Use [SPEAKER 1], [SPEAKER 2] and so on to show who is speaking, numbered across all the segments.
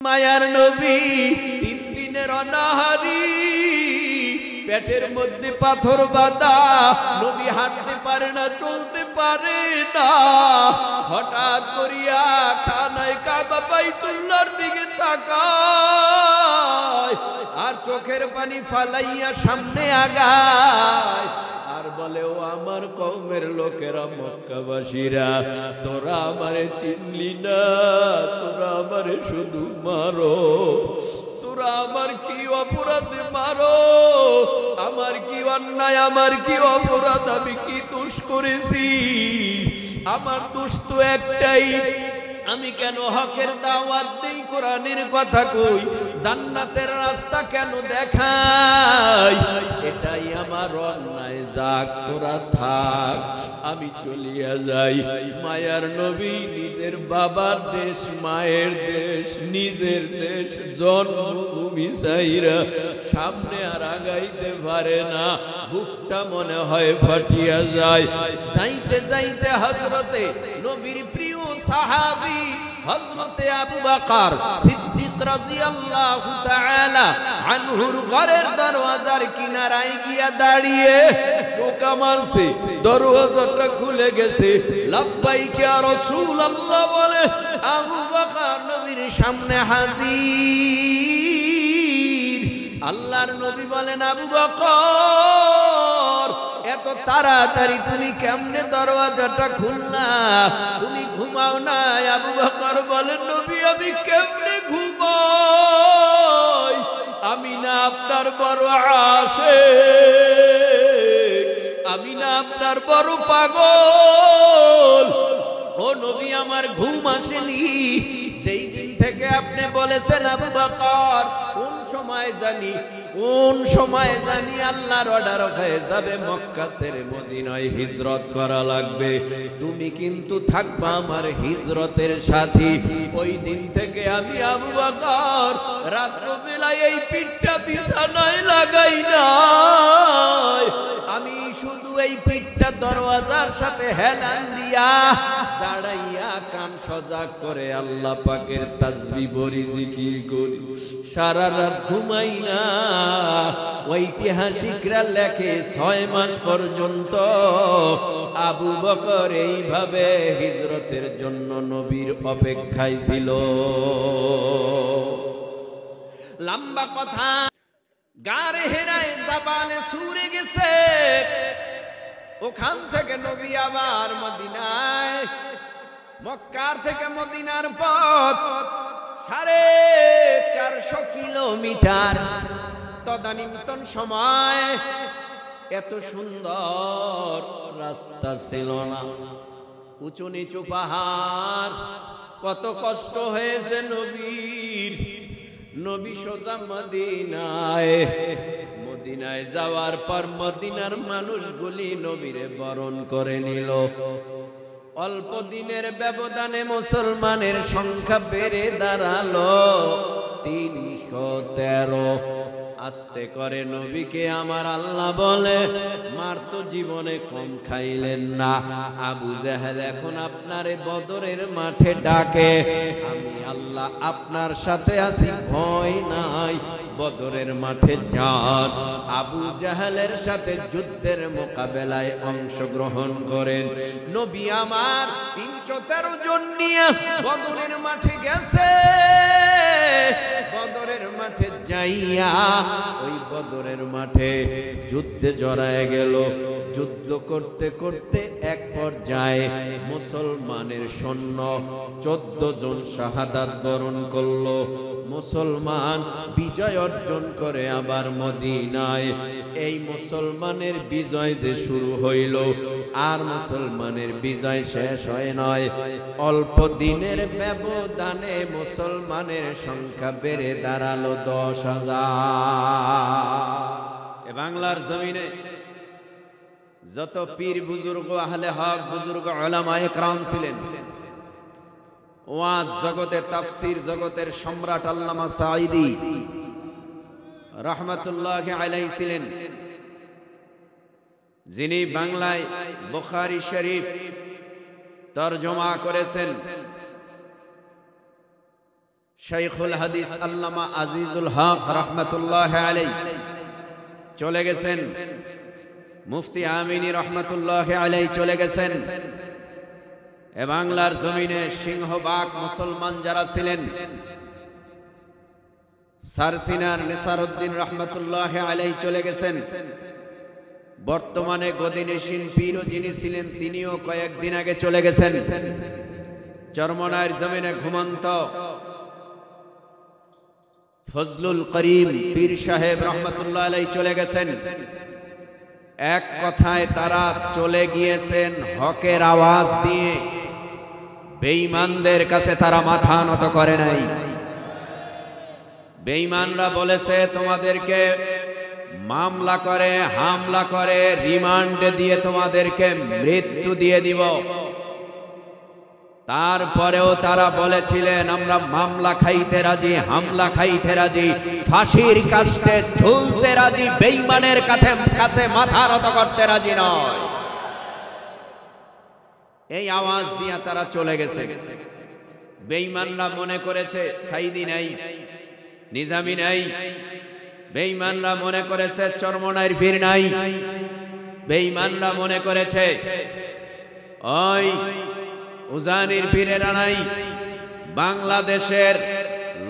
[SPEAKER 1] মায়ার নবী 3 দিনের অনাহারি, পেটের মধ্যে পাথর বাঁধা, নবী হাঁটতে পারে না, চলতে পারে না। হঠাৎ করিয়া খানায় কাবা বাইতুল্লাহর দিকে তাকায় আর চোখের পানি ফালাইয়া সামনে আগায় আর বলে, ও আমার কওমের লোকেরা, মক্কাবাসীরা, তোরা আমারে চিনলি না, তোরা আমারে শুধু মারো, তোরা আমার কি অপরাধে মারো, আমার কি অন্যায়, আমার কি অপরাধ, আমি কি দোষ করেছি? আমার দোষ তো একটাই, আমি কেন হকের দাওয়াত দেই, কোরআনের কথা কই, জান্নাতের রাস্তা কেন দেখাই, এটাই আমার অন্যায়। যাক, তোরা থাক, আমি চলিয়া যাই। মায়ার নবী নিজের বাবার দেশ, মায়ের দেশ, নিজের দেশ, জন্মভূমি ছাইরা সামনে আর আগাইতে পারে না, বুকটা মনে হয় ফাটিয়া যায়। যাইতে যাইতে হযরতে নবীর প্রিয় সাহাবী হযরতে আবু বকর সিদ্দিক রাদিয়াল্লাহু তাআলা আনহুর ঘরের দরওয়াজার কিনারায় গিয়া দাঁড়িয়ে টোকা মারছে, দরওয়াজাটা খুলে গেছে। লাব্বাইক ইয়া রাসূলুল্লাহ বলে আবু বকর নবীর সামনে হাজির। আল্লাহর নবী বলেন, আবু বকর, এত তাড়াতাড়ি তুমি কেমনে দরওয়াজাটা খুললা? তুমি ঘুমাও না? আবু বকর বলেন, নবী, আমি কেমনে ঘুমাই? আমি না আপনার বড় আশিক, আমি না আপনার বড় পাগল। ও নবী, আমার ঘুম আসেনি যেই দিন থেকে আপনি বলেছেন আবু বকর, কোন সময় জানি আল্লাহর অর্ডার হয়ে যাবে, মক্কা ছেড়ে মদিনায় হিজরত করা লাগবে, তুমি কিন্তু থাকবা আমার হিজরতের সাথী। ওই দিন থেকে আমি আবু বকর রাত্রবেলায় এই পিঠটা বিছানায় লাগাই না, আমি শুধু এই পিঠটা দরওয়াজার সাথে হেলান দিয়া দাঁড়াইয়া কান সজাগ করে আল্লাহ পাকের তাসবিহ পড়ি, জিকির করি, সারা রাত ঘুমাই না। ঐতিহাসিকরা লেখে 6 মাস পর্যন্ত আবু বকর এইভাবে হিজরতের জন্য নবীর অপেক্ষায় ছিল। লম্বা কথা, গারে হেরায় জাবালে সুরে গেছে, ওখান থেকে নবী আবার মদিনায়, মক্কার থেকে মদিনার পথ 450 কিলোমিটার। তদানীন্তন সময় এত সুন্দর রাস্তা ছিল না, উঁচু নিচু পাহাড়, কত কষ্ট হয়েছে নবীর। নবী সোজা মদিনায়, মদিনায় যাওয়ার পর মদিনার মানুষগুলি নবীরে বরণ করে নিল। অল্প দিনের ব্যবধানে মুসলমানের সংখ্যা বেড়ে দাঁড়ালো 313। আস্তে করে নবীকে আমার আল্লাহ বলে, মার তো জীবনে কম খাইলেন না, আবু জেহেল এখন আপনারে বদরের মাঠে ডাকে, আমি আল্লাহ আপনার সাথে আছি, ভয় নাই, বদরের মাঠে যান, আবু জাহেলের সাথে যুদ্ধের মোকাবেলায় অংশগ্রহণ করেন। নবী আমার 313 জন নিয়ে বদরের মাঠে গেছে। বদরের মাঠে যাইয়া ওই বদরের মাঠে যুদ্ধে জড়ায় গেল। যুদ্ধ করতে করতে এক পর্যায়ে মুসলমানের সৈন্য 14 জন শাহাদাত বরণ করলো। মুসলমান বিজয় অর্জন করে আবার মদিনায়। এই মুসলমানের বিজয় যে শুরু হইল, আর মুসলমানের বিজয় শেষ হয় নয়, অল্প দিনের ব্যবধানে মুসলমানের সংখ্যা বেড়ে দাঁড়ালো 10,000। বাংলার জমিনে যত পীর বুজুর্গ, আহলে হক বুজুর্গ, উলামায়ে কেরাম ছিলেন, ওয়াজ জগতে, তাফসীর জগতের সম্রাট আল্লামা সাঈদী রাহমাতুল্লাহি আলাইহি ছিলেন, যিনি বাংলায় বুখারী শরীফ তরজমা করেছেন। শাইখুল হাদিস আল্লামা আজিজুল হক রহমতুল্লাহ আলাইহি চলে গেছেন, মুফতি আমিনী রহমতুল্লাহ আলাইহি চলে গেছেন। এ বাংলার জমিনে সিংহবাগ মুসলমান যারা ছিলেন, সারসিনার নিসারউদ্দিন রহমতুল্লাহ আলাইহি চলে গেছেন। বর্তমানে গদিনেশিন পীর যিনি ছিলেন তিনিও কয়েকদিন আগে চলে গেছেন। চরমনায়ের জমিনে ঘুমন্ত ফজলুল করিম পীর সাহেব রহমতুল্লাহ আলাইহি চলে গেছেন। এক কথায় তারা চলে গিয়েছেন হকের আওয়াজ দিয়ে, বেঈমানদের কাছে তারা মাথা নত করে নাই। বেঈমানরা বলেছে তোমাদেরকে মামলা করে, হামলা করে, রিমান্ডে দিয়ে তোমাদেরকে মৃত্যু দিয়ে দিব। তারপরেও তারা বলেছিলেন আমরা মামলা খাইতে রাজি, হামলা খাইতে রাজি, ফাঁসির কাস্টে ঝুলতে রাজি, বেঈমানের কাছে মাথা নত করতে রাজি নয়। এই আওয়াজ দিয়ে তারা চলে গেছে। বেঈমানরা মনে করেছে সাইদি নাই, নিজামী নাই। বেঈমানরা মনে করেছে চরমনায়ের পীর নাই। বেঈমানরা মনে করেছে ওই উজানির পীরেরা নাই। বাংলাদেশের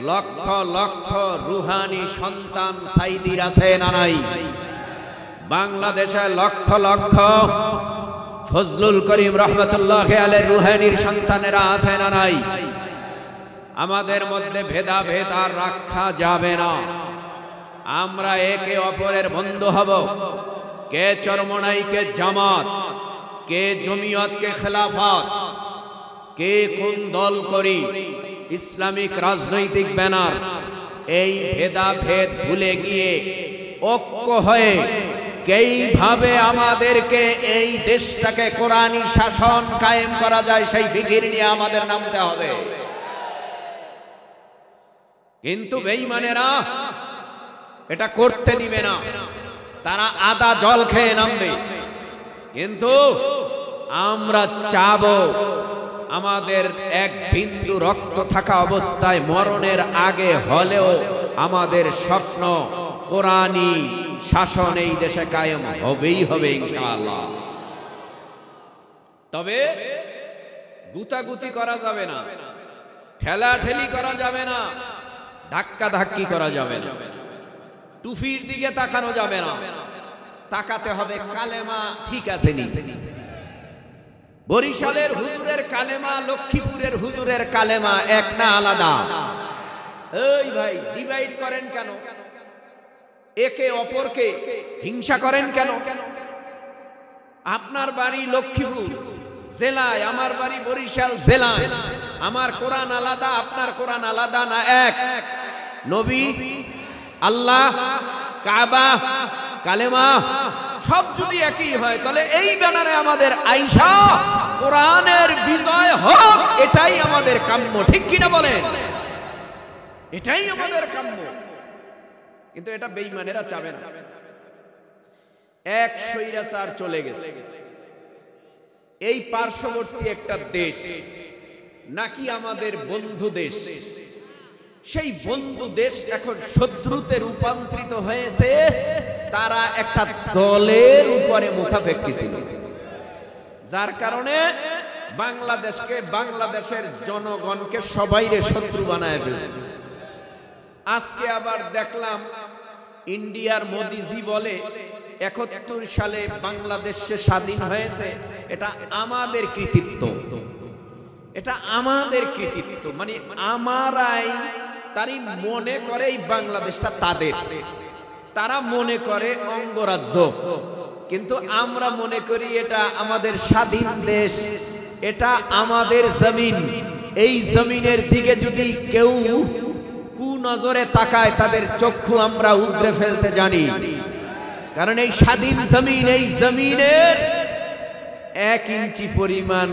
[SPEAKER 1] লক্ষ লক্ষ রুহানি সন্তান সাইদির আছে না নাই? বাংলাদেশে লক্ষ লক্ষ ফজলুল করিম রহমতুল্লাহ আলাইহির রুহানির সন্তানেরা আছে না নাই? আমাদের মধ্যে ভেদাভেদ আর রাখা যাবে না। আমরা একে অপরের বন্ধু হব। কে চরমনাই, কে জামাত, কে জমিয়ত, কে খেলাফত, কে কোন দল করি, ইসলামিক রাজনৈতিক ব্যানার, এই ভেদাভেদ ভুলে গিয়ে ঐক্য হয়ে কিভাবে আমাদেরকে এই দেশটাকে কোরআনী শাসন কায়েম করা যায় সেই ফিকির নিয়ে আমাদের নামতে হবে। কিন্তু বেঈমানেরা এটা করতে দিবে না। তারা আদা জল খেয়ে নামবে। কিন্তু আমরা চাবো আমাদের এক বিন্দু রক্ত থাকা অবস্থায় মরণের আগে হলেও আমাদের স্বপ্ন কোরআনী শাসন এই দেশে কায়েম হবেই হবে ইনশাআল্লাহ। তবে গুতাগুতি করা যাবে না, ঠেলাঠেলি করা যাবে না, ধাক্কা ধাক্কি করা যাবে না, টুফির দিকে তাকানো যাবে না। তাকাতে হবে কালেমা ঠিক আছে নি। বরিশালের হুজুরের কালেমা, লক্ষ্মীপুরের হুজুরের কালেমা এক না আলাদা? এই ভাই ডিভাইড করেন কেন? একে অপরকে হিংসা করেন কেন? আপনার বাড়ি লক্ষ্মীপুর জেলায়, আমার বাড়ি বরিশাল জেলায়। আমার কোরআন আলাদা, আপনার কোরআন আলাদা না এক? নবী, আল্লাহ, কাবা, কালেমা সব যদি একই হয় তাহলে এই ব্যানারে আমাদের আইসা কোরআনের বিজয় হোক, এটাই আমাদের কাম্য। ঠিক কিনা বলেন? এটাই আমাদের কাম্য। কিন্তু এটা বেঈমানেরা চাবে না। এক স্বৈরাচার চলে গেছে। এই পার্শ্ববর্তী একটা দেশ নাকি আমাদের বন্ধু দেশ, সেই বন্ধু দেশ এখন শত্রুতে রূপান্তরিত হয়েছে। তারা একটা দলের উপরে মুখাপেক্ষী ছিল, যার কারণে বাংলাদেশকে, বাংলাদেশের জনগণকে সবাইরে শত্রু বানায় ফেলছে। আজকে আবার দেখলাম ইন্ডিয়ার মোদিজি বলে ৭১ সালে বাংলাদেশ স্বাধীন হয়েছে, এটা আমাদের কৃতিত্ব, এটা আমাদের কৃতিত্ব। মানে আমারাই, তারই মনে করে এই বাংলাদেশটা তাদের। তারা মনে করে অঙ্গরাজ্য, কিন্তু আমরা মনে করি এটা আমাদের স্বাধীন দেশ, এটা আমাদের জমিন। এই জমিনের দিকে যদি কেউ কুনজরে তাকায় তাদের চক্ষু আমরা উগরে ফেলতে জানি। কারণ এই স্বাধীন জমিন, এই জমিনের ১ ইঞ্চি পরিমাণ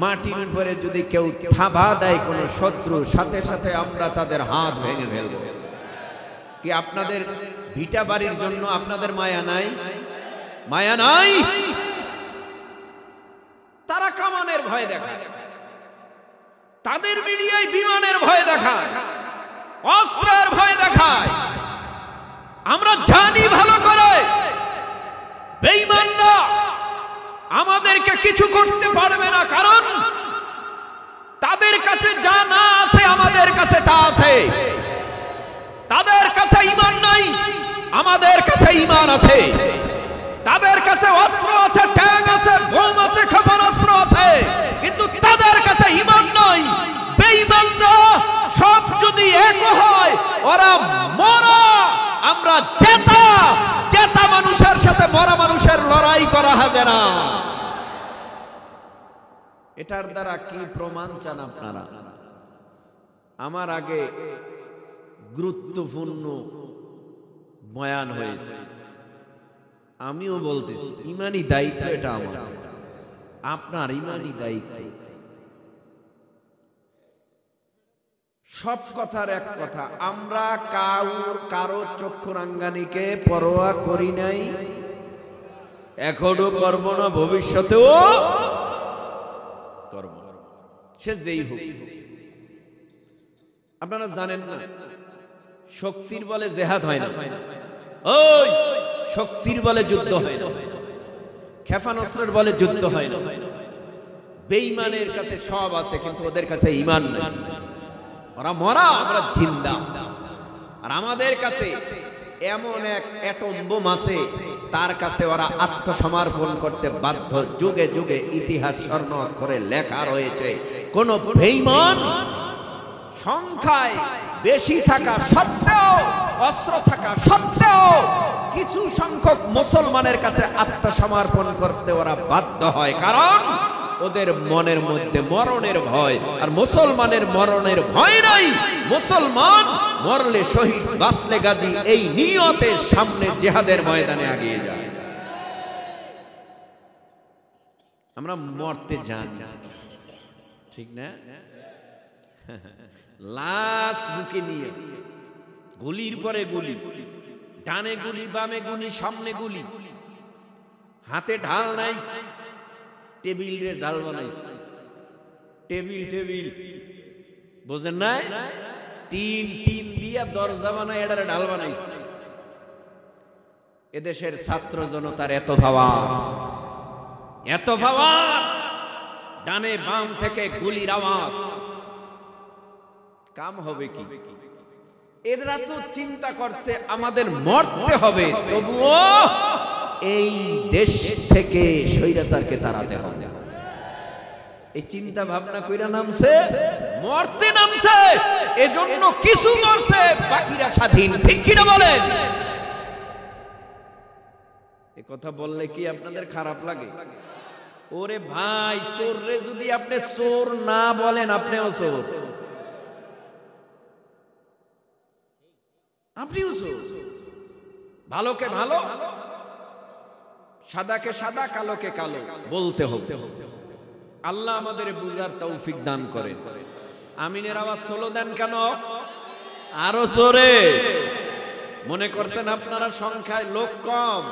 [SPEAKER 1] মাটির উপরে যদি কেউ থাবা দেয় কোন শত্রু, সাথে সাথে আমরা তাদের হাত ভেঙে ফেলব। কি আপনাদের ভিটা বাড়ির জন্য আপনাদের মায়া নাই? মায়া নাই? তারা কামানের ভয় দেখায়, তাদের মিডিয়ায় বিমানের ভয় দেখায়। অস্ত্রের ভয় দেখায়। আমরা জানি ভালো করে বেঈমানরা আমাদেরকে কিছু করতে পারবে না, কারণ তাদের কাছে যা না আছে আমাদের কাছে তা আছে। তাদের কাছে ঈমান নাই, আমাদের কাছে ঈমান আছে। তাদের কাছে অস্ত্র আছে, ট্যাঙ্ক আছে, বোম আছে, ক্ষেপণাস্ত্র আছে, কিন্তু তাদের কাছে ঈমান নাই। বেঈমানরা সব যদি এক হয়, ওরা মরা, আমরা জেতা। জেতা মানুষের সাথে মরা মানুষের লড়াই করা হবে না। এটার দ্বারা কি প্রমাণ চান আপনারা? আমার আগে গুরুত্বপূর্ণ বয়ান হয়েছে, আমিও বলতেছি ইমানি দায়িত্ব এটা আমার, আপনার ইমানি দায়িত্ব। সব কথার এক কথা, আমরা কারো চক্ষুরাঙ্গানিকে পরোয়া করি নাই, এখনো করব না, ভবিষ্যতেও করব, সে যেই হোক। আপনারা জানেন না, শক্তির বলে জেহাদ হয় না, ওই শক্তির বলে যুদ্ধ হয় না, ক্ষেপণাস্ত্রের বলে যুদ্ধ হয় না। বেঈমানের কাছে সব আছে, কিন্তু ওদের কাছে ঈমান নাই। ওরা মরা, আমরা জিন্দা। আর আমাদের কাছে এমন এক অ্যাটম বোম আছে, তার কাছে ওরা আত্মসমর্পণ করতে বাধ্য। যুগে যুগে ইতিহাস স্বর্ণ অক্ষরে লেখা রয়েছে, কোন বেঈমান সংখ্যায় বেশি থাকা সত্ত্বেও, অস্ত্র থাকা সত্ত্বেও কিছু সংখ্যক মুসলমানের কাছে আত্মসমর্পণ করতে ওরা বাধ্য হয়, কারণ ওদের মনের মধ্যে মরণের ভয়। আর মুসলমানের মরণের ভয় নাই, মুসলমান মরলে শহীদ, বাঁচলে গাজী, এই নিয়তের সামনে জিহাদের ময়দানে এগিয়ে যায়। আমরা মরতে জানি, ঠিক না? লাশ বুকে নিয়ে গুলির পরে গুলি, ডানে গুলি, বামে গুলি, সামনে গুলি, হাতে ঢাল নাই, টেবিলের ঢাল বানাইছে। টেবিল বোঝেন না? টিন দিয়া দরজা বানায় এটারে ঢাল বানাইছে। এদেশের ছাত্র জনতার এত ভাবা, ডানে বাম থেকে গুলির আওয়াজ, কাম হবে কি? এরা তো চিন্তা করছে আমাদের মরতে হবে, তবুও এই দেশ থেকে স্বৈরাচারকে তাড়াতে হবে। এই চিন্তা ভাবনা কইরা নামছে, মরতে নামছে, এজন্য কিছু করছে, বাকিরা স্বাধীন। ঠিক কিনা বলেন? এ কথা বললে কি আপনাদের খারাপ লাগে? ওরে ভাই, চোররে যদি আপনি চোর না বলেন, আপনিও চোর, আপনিও চোর। ভালোকে ভালো, সাদাকে সাদা, কালোকে কালো বলতে হবে। আল্লাহ আমাদের বুঝার তৌফিক দান করে। আমিনের আওয়াজ সোলো দেন কেন? আরো জোরে। মনে করছেন আপনারা সংখ্যায় লোক কম?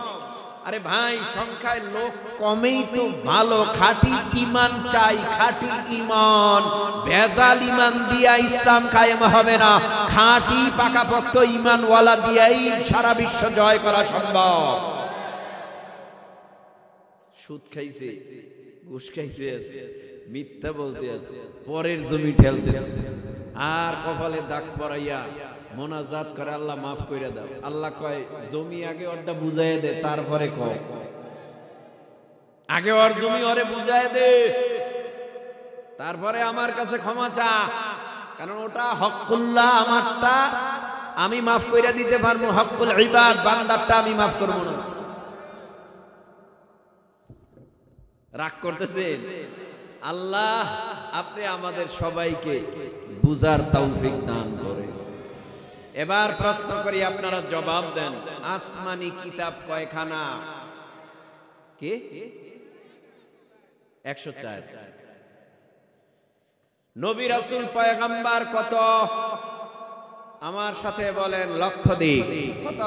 [SPEAKER 1] আরে ভাই, সংখ্যায় লোক কমেই তো ভালো। খাঁটি ঈমান চাই, খাঁটি ঈমান। ভেজাল ঈমান দিয়া ইসলাম কায়েম হবে না, খাঁটি পাকাপোক্ত ঈমানওয়ালা দিয়াই সারা বিশ্ব জয় করা সম্ভব। সুদ খাইছে, ঘুষ খাইতে আছে, মিথ্যা বলতে আছে, পরের জমি ঠেলতেছে, আর কপালে দাগ পরাইয়া মোনাজাত করে, আল্লাহ মাফ করে দাও। আল্লাহ কয়, জমি আগে ওরটা বুঝাই দে, তারপরে কয়। আগে ওর জমি ওরে বুঝাই দে, তারপরে আমার কাছে ক্ষমা চা, কারণ ওটা হকুল্লাহ, আমারটা আমি মাফ করে দিতে পারবো, হকুল ইবাদ, বান্দারটা আমি মাফ করবো না। রাগ করতেছেন? আল্লাহ আপনি আমাদের সবাইকে বুঝার তৌফিক দান করেন। এবার প্রশ্ন করি, আপনারা জবাব দেন। আসমানি কিতাব কয়খানা? কে? 104। নবী রাসূল পয়গম্বর কত? আমার সাথে বলেন, লক্ষাধিক। কত?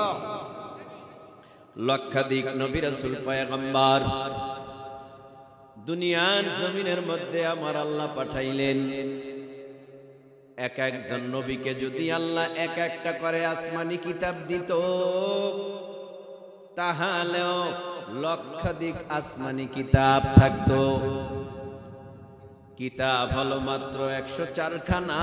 [SPEAKER 1] লক্ষাধিক নবী রাসূল পয়গম্বর দুনিয়ার জমিনের মধ্যে আমার আল্লাহ পাঠাইলেন। এক একজন নবীকে যদি আল্লাহ এক একটা করে আসমানি কিতাব দিত, তাহলেও লক্ষাধিক আসমানি কিতাব থাকতো। কিতাব হলো মাত্র 104 খানা।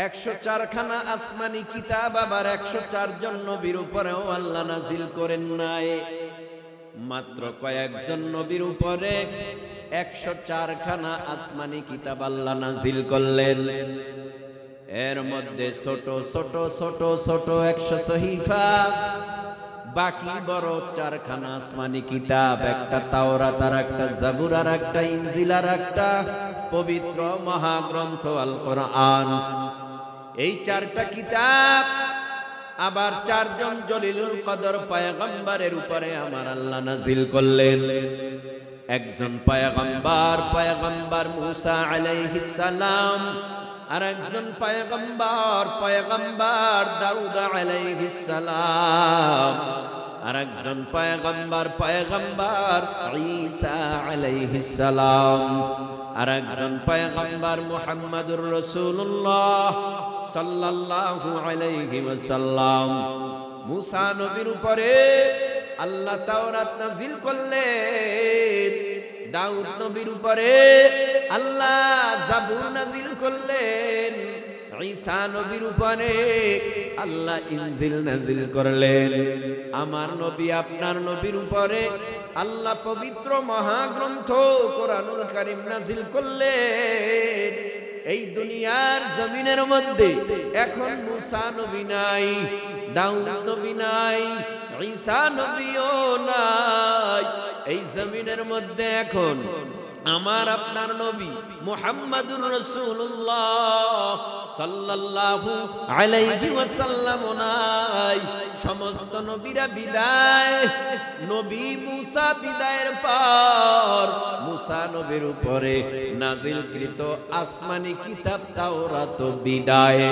[SPEAKER 1] 104 খানা আসমানি কিতাব আবার 104 জন নবীর উপরেও আল্লাহ নাজিল করেন নাই, মাত্র কয়েকজন নবীর উপরে 104 খানা আসমানি কিতাব আল্লাহ নাজিল করলেন। এর মধ্যে ছোট ছোট ছোট ছোট 100 সহিফা, বাকি বড় 4 খানা আসমানি কিতাব, একটা তাওরাত আর একটা জাবুর আর একটা ইনজিল আর একটা পবিত্র মহাগ্রন্থ আল কোরআন। এই 4টা কিতাব আবার 4 জন জলিলুল কদর পয়গম্বরের উপরে আমার আল্লাহ নাজিল করলেন। একজন পয়গম্বর মুসা আলাইহিস সালাম, আর একজন পয়গম্বর দাউদ আলাইহিস সালাম, আর একজন পয়গম্বর ঈসা আলাইহিস সালাম, আর একজন পয়গম্বর মুহাম্মদুর রাসূলুল্লাহ সাল্লাল্লাহু আলাইহি ওয়াসাল্লাম। মুসা নবীর উপরে আল্লাহ তাওরাত নাজিল করলেন, দাউদ নবীর উপরে আল্লাহ জাবুর নাজিল করলেন, ঈসা নবীর উপরে আল্লাহ ইনজিল নাজিল করলেন। আমার নবী আপনার নবীর উপরে আল্লাহ পবিত্র মহাগ্রন্থ কোরআনুল কারীম নাজিল করলেন। এই দুনিয়ার জমিনের মধ্যে এখন মুসা নবী নাই, দাউদ নবী নাই, ঈসা নবীও নাই। এই জমিনের মধ্যে এখন আমার আপনার নবী মুহাম্মদুর রাসূলুল্লাহ সাল্লাল্লাহু আলাইহি ওয়াসাল্লাম নাই। সমস্ত নবীরা বিদায়, নবী মুসা বিদায়ের পর মুসা নবীর উপরে নাজিলকৃত আসমানি কিতাব তাওরাত বিদায়,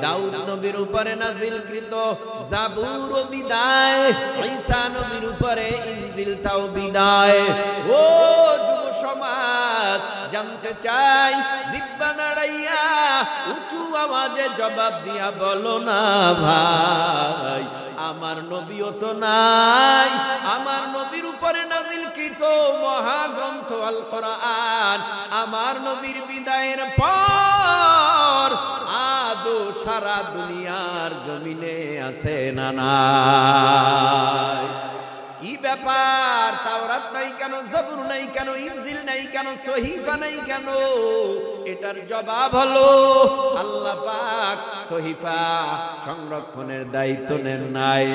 [SPEAKER 1] দাউদ নবীর উপরে নাজিলকৃত জাবুর বিদায়, ঈসা নবীর উপরে ইনজিল তাও বিদায়। ও সমাজ জানতে চাই, জিহ্বা নাড়াইয়া উঁচু আওয়াজে জবাব দিয়া বলো না ভাই, আমার নবীও তো নাই। আমার নবীর উপরে নাজিলকৃত মহাগ্রন্থ আল কোরআন আমার নবীর বিদায়ের পর আজও সারা দুনিয়ার জমিনে আছে না নাই? কি ব্যাপার? তাওরাত নাই কেন, জাবুর নাই কেন, ইনজিল নাই কেন, সহিফা নাই কেন? এটার জবাব হলো আল্লাহ পাক সহিফা সংরক্ষণের দায়িত্ব নেন নাই,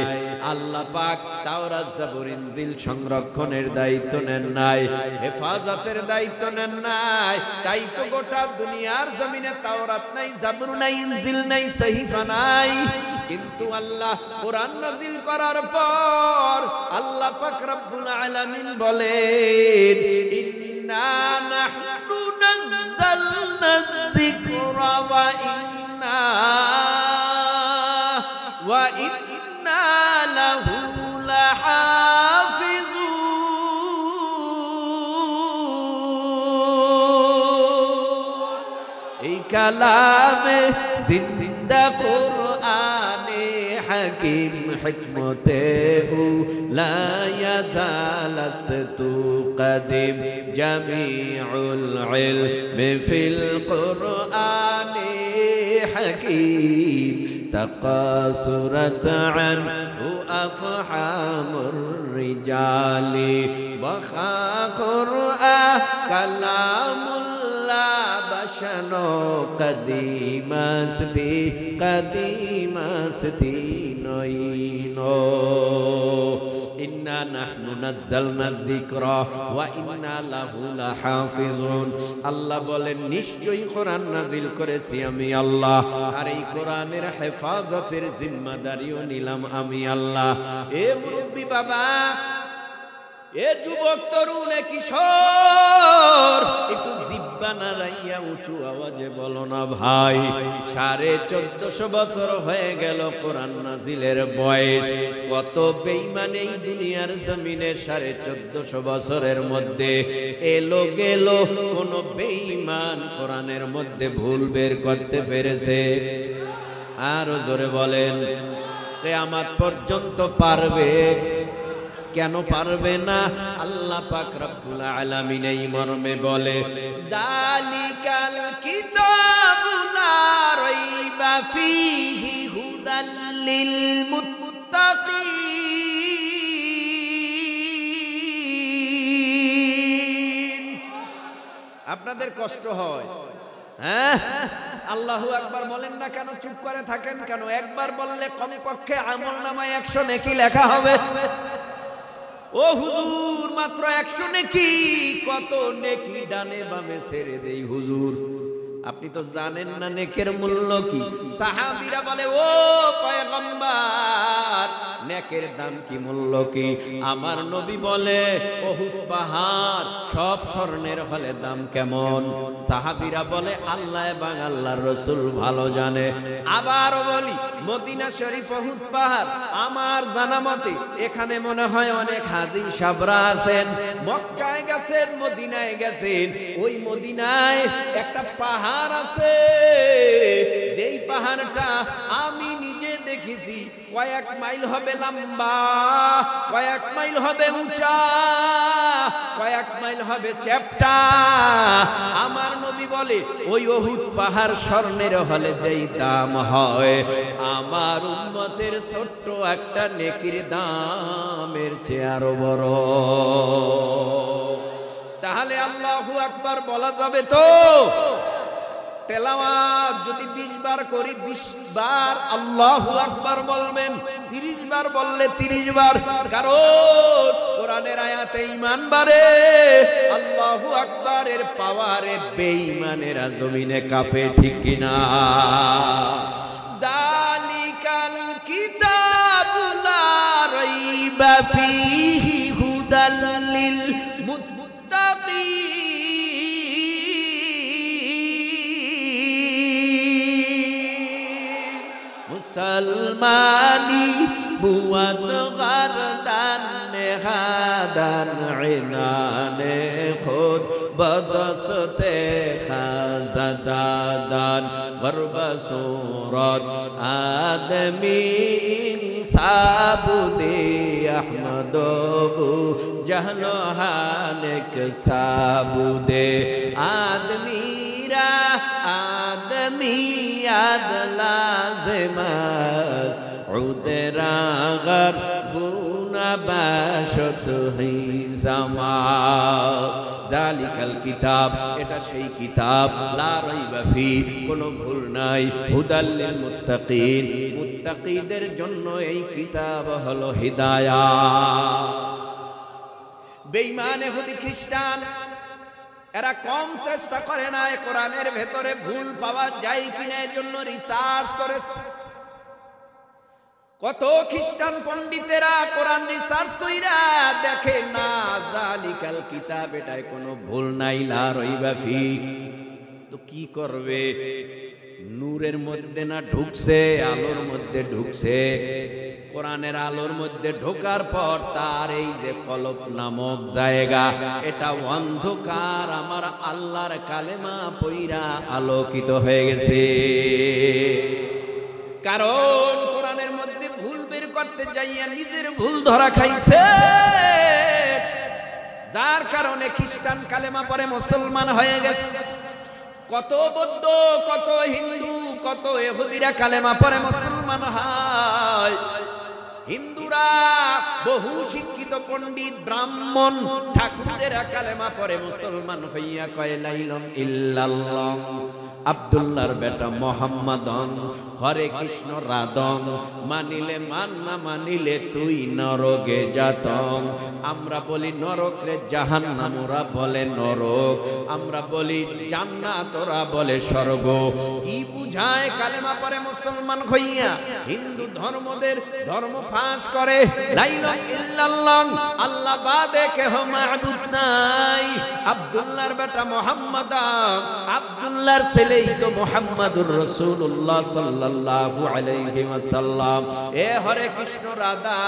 [SPEAKER 1] আল্লাহ পাক তাওরাত জাবুর ইনজিল সংরক্ষণের দায়িত্ব নেন নাই, হেফাজতের দায়িত্ব নেন নাই। তাই তো গোটা দুনিয়ার জমিনে তাওরাত নাই, জাবুর নাই, ইনজিল নাই, সহিফা নাই। কিন্তু আল্লাহ কোরআন নাজিল করার পর আল্লাহ পাক রব্বুল আলামিন বলেন, ইন্না নাহনু নাযালনা যিকরা ওয়া ইন্না লাহু লাহাফিজুন। এই কালামে জিন্দা কোরআনে হাকিম হিকমতে লা ইয়াজালাস্তু কাদিম জামিউল ইলমি ফিল কোরআনে হাকিম তাকাসুরাত আনহু আফহামুর রিজালি ওয়া কোরআন কালামুল্লাহ বাশানো কদিমাস্তি নইনো। ইন্না নাহনু নাযালনা যিকরা ওয়া ইন্না লাহু লাহাফিজুন। আল্লাহ বলেন, নিশ্চয়ই কোরআন নাজিল করেছি আমি আল্লাহ, আর এই কোরআনের হেফাজতের জিম্মাদারিও নিলাম আমি আল্লাহ। এ মুরব্বি বাবা, এ যুবক তরুণ এ কিশোর একটু জিব্বা নাড়াইয়া উঁচু আওয়াজে বলো না ভাই, 1450 বছর হয়ে গেল কোরআন নাজিলের বয়স। কত বেঈমান এই দুনিয়ার জমিনে 1450 বছরের মধ্যে এলো গেল, কোন বেঈমান কোরআনের মধ্যে ভুল বের করতে পেরেছে? আরো জোরে বলেন। কিয়ামত পর্যন্ত পারবে? কেন পারবে না? আল্লাহ পাক রব্বুল আলামিন এই মর্মে বলে, যালিকাল কিতাবু লা রাইবা ফীহি হুদাল লিল মুত্তাকিন। আপনাদের কষ্ট হয়? হ্যাঁ, আল্লাহু আকবার বলেন না কেন? চুপ করে থাকেন কেন? একবার বললে কমপক্ষে আমলনামায় 100 নেকি লেখা হবে। ও হুজুর, মাত্র 100 নেকি? কত নেকি ডানে বামে ছেড়ে দেই হুজুর। আপনি তো জানেন না নেকের মূল্য কি। সাহাবীরা বলে, ও পয়গম্বর, নেকের দাম কি, মূল্য কি? আমার নবী বলে, উহুদ পাহাড় সব স্বর্ণের হলে দাম কেমন? সাহাবীরা বলে, আল্লাহ এবং আল্লাহর রাসূল ভালো জানে। আবার বলি, মদিনা শরীফ উহুদ পাহাড় আমার জানা মতে এখানে মনে হয় অনেক হাজী সাবরা আছেন, মক্কায় গেছেন, মদিনায় গেছেন। ওই মদিনায় একটা পাহাড় আছে, যেই পাহাড়টা আমি নিজে দেখেছি, কয়েক মাইল হবে লম্বা, কয়েক মাইল হবে উঁচা, কয়েক মাইল হবে চ্যাপ্টা। আমার নবী বলে, ওই উহুদ পাহাড় স্বর্ণের হলে যেই দাম হয়, আমার উম্মতের ছোট্ট একটা নেকির দামের চেয়ে আরো বড়। তাহলে আল্লাহু আকবার বলা যাবে তো? তেলাওয়াত যদি 20 বার করি, 20 বার আল্লাহু আকবার বলবেন, 30 বার বললে 30 বার। কারণ কোরআনের আয়াতে ঈমান বাড়ে, আল্লাহু আকবারের পাওয়ারে বেঈমানেরা জমিনে কাঁপে, ঠিক কিনা? যালিকাল কিতাবু লা রাইবা ফীহি হুদাল লিল মুত্তাকিন। মুসলমানি বুয়াত গারদান নেহাদান ইনানে খুদ বদসতে খাজাদান গরব সুরত আদমি ইনসাবুদে আহমদবু জাহলো হানেক সাবুদে আদমিরা আদমি আদ লাজমাস উদরাগর গুনা বাশত হিজামাস। যালিকাল কিতাব, এটা সেই কিতাব, লা রাইবা ফি, কোনো ভুল নাই, হুদাল লিল মুত্তাকিন, মুত্তাকিদের জন্য এই কিতাব হলো হিদায়াত। বেঈমান ইহুদি খ্রিস্টান এরা কম চেষ্টা করে না কোরআনের ভেতরে ভুল পাওয়া যায় কিনা, এর জন্য রিসার্চ করেছে। কত খ্রিস্টান পণ্ডিতেরা কোরআন রিসার্চ কইরা দেখে না যালিকাল কিতাব, এটায় কোনো ভুল নাই, লা রাইবা ফি। তো কি করবে? নূরের মধ্যে না ঢুকছে, আলোর মধ্যে ঢুকছে। কোরআনের আলোর মধ্যে ঢোকার পর তার এই যে কলব নামক জায়গা, এটা অন্ধকার আমার আল্লাহর কালেমা পইরা আলোকিত হয়ে গেছে। কারণ কোরআনের মধ্যে ভুল বের করতে যাইয়া নিজের ভুল ধরা খাইছে, যার কারণে খ্রিস্টান কালেমা পরে মুসলমান হয়ে গেছে। কত বৌদ্ধ, কত হিন্দু, কত ইহুদিরা কালেমা পরে মুসলমান হয়। হিন্দুরা বহু শিক্ষিত পণ্ডিত ব্রাহ্মণ ঠাকুরেরা কালেমা পরে মুসলমান হইয়া কয় লা ইলাহা ইল্লাল্লাহ, আব্দুল্লাহর বেটা মোহাম্মদন, হরে কৃষ্ণ রাধন, মানিলে মান না মানিলে তুই নরকে যাতম। আমরা বলি নরক রে জাহান্নাম, ওরা বলে নরক। আমরা বলি জান্নাত, ওরা বলে স্বর্গ। কি বুঝায় কালেমা পরে মুসলমান হইয়া হিন্দু ধর্মদের ধর্ম ফাঁস করে লা ইলাহা ইল্লাল্লাহ, আল্লাহ বাদে কেহ মাবুদ নাই। আব্দুল্লাহর বেটা মুহাম্মদ, আব্দুল্লাহর ছেলেই তো মুহাম্মাদুর রাসূলুল্লাহ সাল্লাল্লাহু আলাইহি ওয়াসাল্লাম। এ হরে কৃষ্ণ রাধা,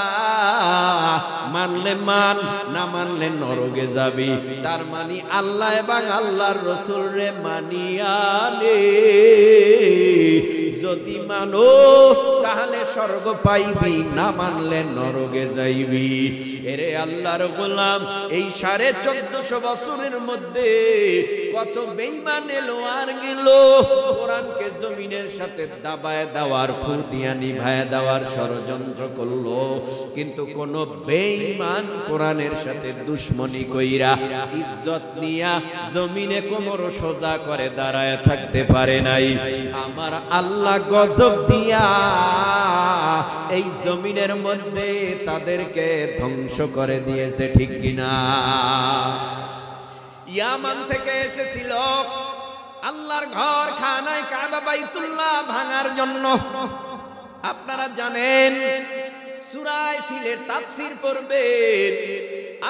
[SPEAKER 1] মানলে মান, না মানলে নরকে যাবি। তার মানে আল্লাহ এবং আল্লাহর রাসূল রে মানিয়া নে, যদি মানো তাহলে স্বর্গ পাইবি, না মানলে নরকে যাইবি। এরে আল্লাহর গোলাম, এই 1450 বছরের মধ্যে কত বেঈমান এলো আর গেল, কোরআনকে জমিনের সাথে দাবায় দেওয়ার, ফুদিয়া নিভায় দেওয়ার ষড়যন্ত্র করলো, কিন্তু কোন বেঈমান কোরআনের সাথে দুশমনি কইরা ইজ্জত নিয়া জমিনে কোমর সোজা করে দাঁড়ায় থাকতে পারে নাই। আমার আল্লাহ গজব দিয়া এই জমিনের মধ্যে তাদেরকে ধ্বংস করে দিয়েছে, ঠিক কিনা? ইয়ামান থেকে এসেছিল আল্লাহর ঘর খানায় কাবা বাইতুল্লাহ ভাঙার জন্য। আপনারা জানেন, সূরা ফিলের তাফসীর পড়বেন,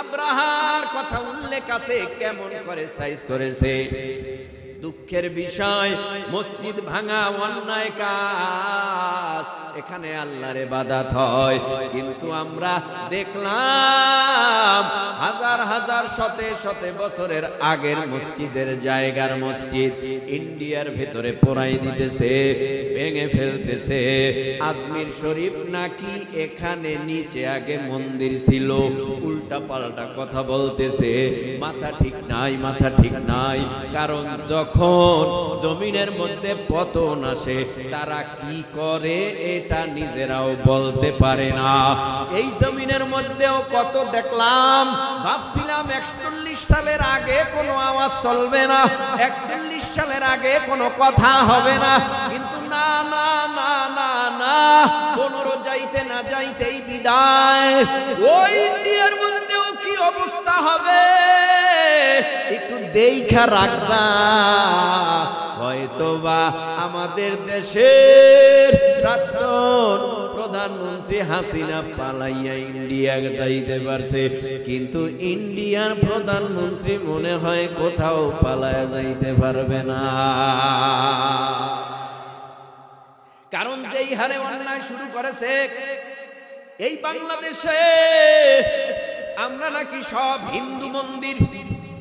[SPEAKER 1] আব্রাহার কথা উল্লেখ আছে, কেমন করে সাইজ করেছে। দুঃখের বিষয়, মসজিদ ভাঙা অন্যায় কাজ, এখানে আল্লাহর ইবাদত হয়, কিন্তু আমরা দেখলাম হাজার হাজার শতে শতে বছরের আগের মসজিদের জায়গার মসজিদ ইন্ডিয়ার ভেতরে পোড়াই দিতেছে, ভেঙে ফেলতেছে। আজমির শরীফ নাকি এখানে নিচে আগে মন্দির ছিল, উল্টা পাল্টা কথা বলতেছে। মাথা ঠিক নাই, মাথা ঠিক নাই। কারণ যখন জমিনের মধ্যে পতন আসে, তারা কি করে এটা নিজেরাও বলতে পারে না। এই জমিনের মধ্যেও কত দেখলাম, ভাবছিলাম 41 সালের আগে কোনো আওয়াজ চলবে না, 41 সালের আগে কোনো কথা হবে না, কিন্তু না না না না না, 15 যাইতে না যাইতেই বিদায়। ওই ইন্ডিয়ার মধ্যেও কি অবস্থা হবে একটু দেখা রাখবা। হয়তোবা আমাদের দেশের প্রাক্তন প্রধানমন্ত্রী হাসিনা পালাইয়া ইন্ডিয়া যাইতে পারছে, কিন্তু ইন্ডিয়ার প্রধানমন্ত্রী মনে হয় কোথাও পালাইয়া যাইতে পারবে না। কারণ যেই হারে অন্যায় শুরু করেছে এই বাংলাদেশে, আমরা নাকি সব হিন্দু মন্দির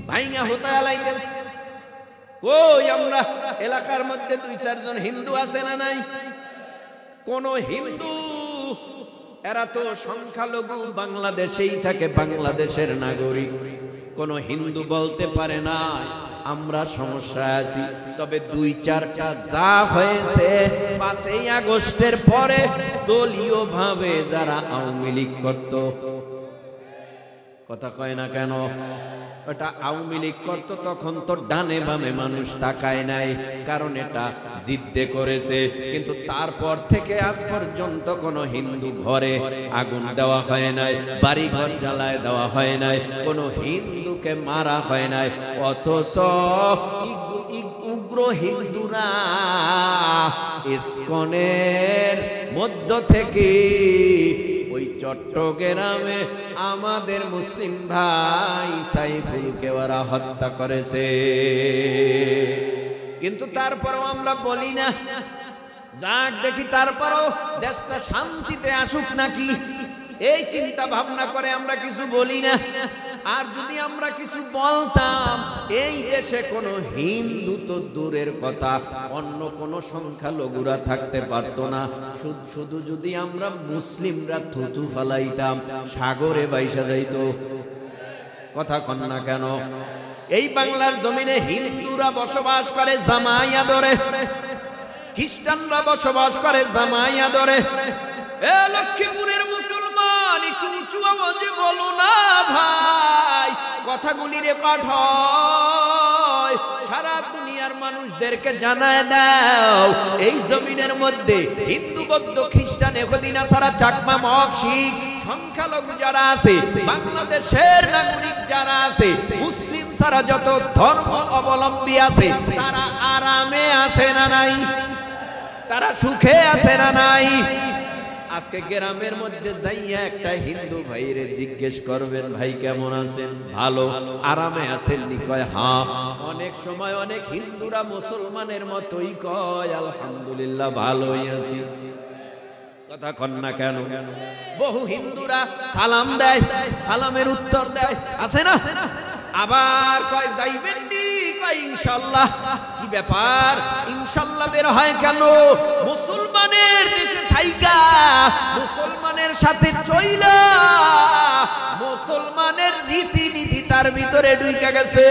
[SPEAKER 1] ভাইঙ্গা হতায়া লাইতেছি। কই আমরা এলাকার মধ্যে 2-4 জন হিন্দু আছে না নাই? কোন হিন্দু, এরা তো সংখ্যালঘু, বাংলাদেশেই থাকে, বাংলাদেশের নাগরিক, কোন হিন্দু বলতে পারে না আমরা সমস্যায় আছি। তবে 2-4টা যা হয়েছে 5ই আগস্টের পরে দলীয় ভাবে যারা আওয়ামী লীগ করত, কথা কয় না কেন? ওটা আওয়ামী লীগ করত, তখন তো ডানে বামে মানুষ তাকায় নাই, কারণ এটা জিদ্দে করেছে। কিন্তু তারপর থেকে আজ পর্যন্ত কোনো হিন্দু ঘরে আগুন দেওয়া হয় নাই, বাড়ি ঘর জ্বালায় দেওয়া হয় নাই, কোনো হিন্দুকে মারা হয় নাই। অথচ উগ্র হিন্দুরা ইসকনের মধ্য থেকে ওই চট্টগ্রামে আমাদের মুসলিম ভাই সাইফুলকে ওরা হত্যা করেছে। কিন্তু তারপরও আমরা বলি না, যাক দেখি তারপরও দেশটা শান্তিতে আসুক নাকি, এই চিন্তা ভাবনা করে আমরা কিছু বলি না। আর যদি আমরা কিছু বলতাম, এই দেশে কোনো হিন্দু তো দূরের কথা, অন্য কোনো সংখ্যালঘুরা থাকতে পারতো না। শুধু যদি আমরা মুসলিমরা থুতু ফালাইতাম, সাগরে বাইসা যাইতো। কথা কন না কেন? এই বাংলার জমিনে হিন্দুরা বসবাস করে জামাই আদরে, খ্রিস্টানরা বসবাস করে জামাই আদরে। এ লক্ষ্মীপুরের মুসলমান, একটু উঁচু আওয়াজে বলো না ভাই, কথাগুলি রেকর্ড হয়, সারা দুনিয়ার মানুষদেরকে জানায় দাও। এই জমিনের মধ্যে হিন্দু, বৌদ্ধ, খ্রিস্টান, এহুদিনা ছাড়া চাকমা, মগ, শিখ, সংখ্যালঘু যারা আছে, বাংলাদেশের নাগরিক যারা আছে, মুসলিম ছাড়া যত ধর্ম অবলম্বী আছে, তারা আরামে আছে না নাই? তারা সুখে আছে না নাই? আজকে গ্রামের মধ্যে যাইয়া একটা হিন্দু ভাইরে জিজ্ঞেস করবেন, ভাই কেমন আছেন, ভালো আরামে আছেন নি? কয় হ্যাঁ। অনেক সময় অনেক হিন্দুরা মুসলমানের মতোই কয় আলহামদুলিল্লাহ ভালোই আছি। কথা কন না কেন? বহু হিন্দুরা সালাম দেয়, সালামের উত্তর দেয়, আছে না? আবার কয় যাইবেন নি? কয় ইনশাআল্লাহ। কি ব্যাপার ইনশাআল্লাহ বের হয় কেন? মুসলমানের দেশে থাইকা মুসলমানের সাথে চইলা মুসলমানের রীতিনীতি তার ভিতরে ঢুইকা গেছে।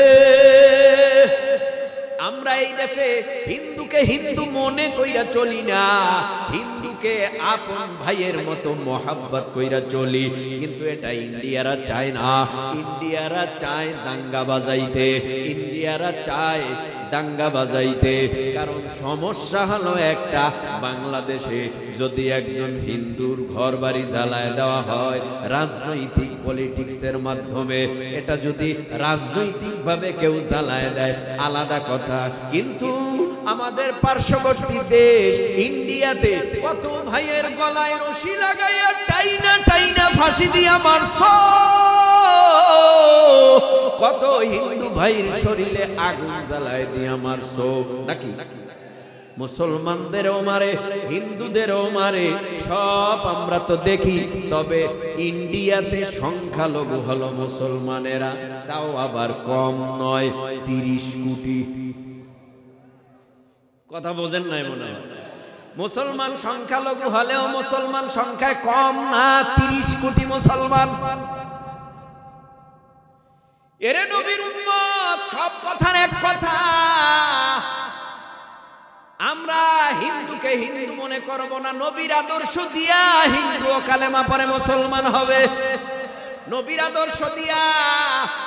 [SPEAKER 1] আমরা এই দেশে হিন্দুকে হিন্দু মনে কইরা চলি না, হিন্দুকে আপন ভাইয়ের মতো মোহাব্বত কইরা চলি। কিন্তু এটা ইন্ডিয়ারা চায় না। ইন্ডিয়ারা চায় দাঙ্গা বাজাইতে, ইন্ডিয়ারা চায় দাঙ্গা বাজাইতে। কারণ সমস্যা হলো একটা, বাংলাদেশে যদি একজন হিন্দুর ঘর বাড়ি জ্বালায় দেওয়া হয় রাজনৈতিক পলিটিক্সের মাধ্যমে, এটা যদি রাজনৈতিকভাবে কেউ জ্বালায় দেয় আলাদা কথা। কিন্তু আমাদের পার্শ্ববর্তী দেশ ইন্ডিয়াতে কত ভাইয়ের গলায় রশি লাগাইয়া টাইনা টাইনা ফাঁসি দিয়া মারছো, কত হিন্দু ভাইয়ের শরীরে আগুন জ্বালায় দিয়া মারছো নাকি? মুসলমানদেরও মারে, হিন্দুদেরও মারে, সব আমরা তো দেখি। তবে ইন্ডিয়াতে সংখ্যালঘু হলো মুসলমানেরা, তাও আবার কম নয়, 30 কোটি। কথা বোঝেন নাই মনে হয়? মুসলমান সংখ্যালঘু হলেও মুসলমান সংখ্যায় কম না, 30 কোটি মুসলমান। এরে নবীর উম্মত, সব কথার এক কথা, আমরা হিন্দুকে হিন্দু মনে করব না। নবীর আদর্শ দিয়া হিন্দু কালেমা পড়ে মুসলমান হবে, নবীর আদর্শ দিয়া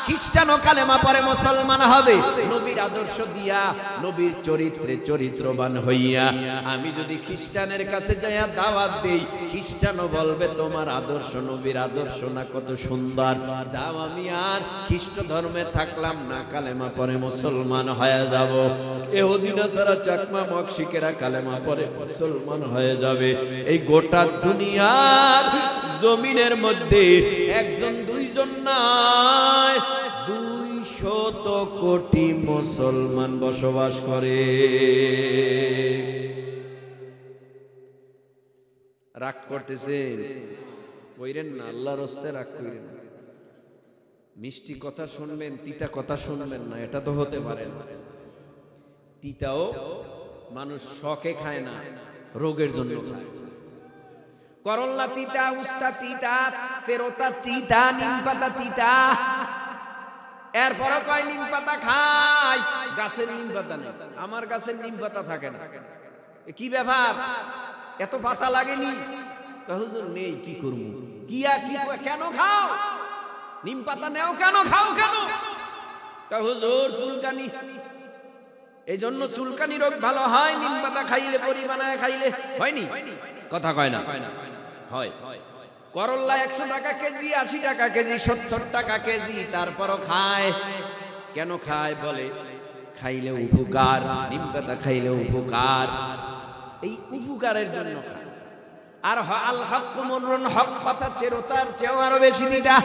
[SPEAKER 1] খ্রিস্টান কালেমা পড়ে মুসলমান হবে। নবীর আদর্শ দিয়া নবীর চরিত্রে চরিত্রবান হইয়া আমি যদি খ্রিস্টানের কাছে যাইয়া দাওয়াত দেই, খ্রিস্টানও বলবে তোমার আদর্শ নবীর আদর্শ না, কত সুন্দর। যাও আমি আর খ্রিস্ট ধর্মে থাকলাম না, কালেমা পড়ে মুসলমান হয়ে যাব। ইহুদি নাসারা চাকমা মক্সিকেরা কালেমা পড়ে মুসলমান হয়ে যাবে। এই গোটা দুনিয়ার জমিনের মধ্যে একজন দুইজন নয়, 200 কোটি মুসলমান বসবাস করে। রাগ করতেছেন? কইরেন না, আল্লাহর রাস্তায় রাগ কইরেন না। মিষ্টি কথা শুনবেন, তিতা কথা শুনবেন না, এটা তো হতে পারে না। তিতাও মানুষ শখে খায় না, রোগের জন্য খায়। করল্লা তিতা, উস্তা তিতা, চেরোতা চিতা, নিম পাতা তিতা। এরপর কয় নিম পাতা খাই, গাছের নিম পাতা নেই। আমার গাছের নিম পাতা থাকে না। কি ব্যাপার, এত পাতা লাগেনি? হুজুর নেই, কি করব? কেন খাও নিম পাতা? নেও কেন, খাও কেন? হুজুর চুলকানি, এই জন্য চুলকানি রোগ ভালো হয় নিম পাতা খাইলে, পরি বানায় খাইলে। হয়নি? কথা কয় না? হয়। করল্লা 100 টাকা কেজি, 80 টাকা কেজি, 70 টাকা কেজি, তারপরও খায়। কেন খায়? বলে খাইলে উপকার, নিম পাতা খাইলে উপকার। এই উপকারের জন্য খায়। আর আল হক মুররুন, হক কথা চেরোতার চেয়েও আরো বেশি দিটা।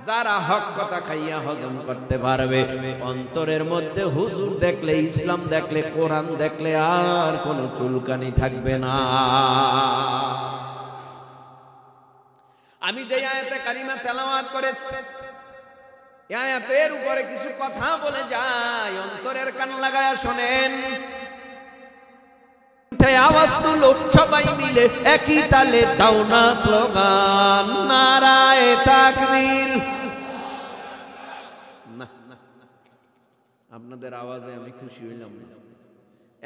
[SPEAKER 1] যারা হক কথা খাইয়া হজম করতে পারবে, অন্তরের মধ্যে হুজুর দেখলে, ইসলাম দেখলে, কোরআন দেখলে আর কোনো চুলকানি থাকবে না। আমি যে আয়াতে কারিমা তেলাওয়াত করেছি, এই আয়াতের উপরে কিছু কথা বলে যাই, অন্তরের কান লাগায়া শোনেন। আওয়াজ তুলো সবাই মিলে, একই তালে দাও না স্লোগান, নারায়ে তাকবীর। না, আপনাদের আওয়াজে আমি খুশি হইলাম না।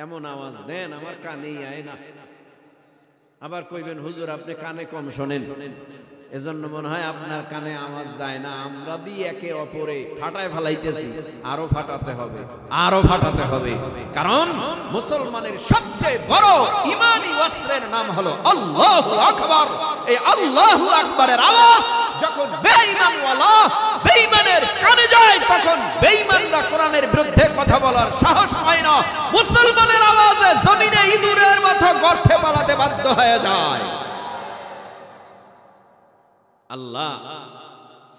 [SPEAKER 1] এমন আওয়াজ দেন আমার কানেই আয় না। আবার কইবেন হুজুর আপনি কানে কম শোনেন, এজন্য মনে হয় আপনার কানে আওয়াজ যায় না। আমরা দিয়ে একে অপরে ফাটায় ফেলাইতেছি, আরো ফাটাতে হবে, আরো ফাটাতে হবে। কারণ মুসলমানের সবচেয়ে বড় ঈমানি অস্ত্রের নাম হলো আল্লাহু আকবার। এই আল্লাহু আকবারের আওয়াজ যখন বেঈমানওয়ালা বেঈমানের কানে যায়, তখন বেঈমানরা কোরআনের বিরুদ্ধে কথা বলার সাহস পায় না। মুসলমানের আওয়াজে জমিনে ইঁদুরের মতো গর্তে পালাতে বাধ্য হয়ে যায়। আল্লাহ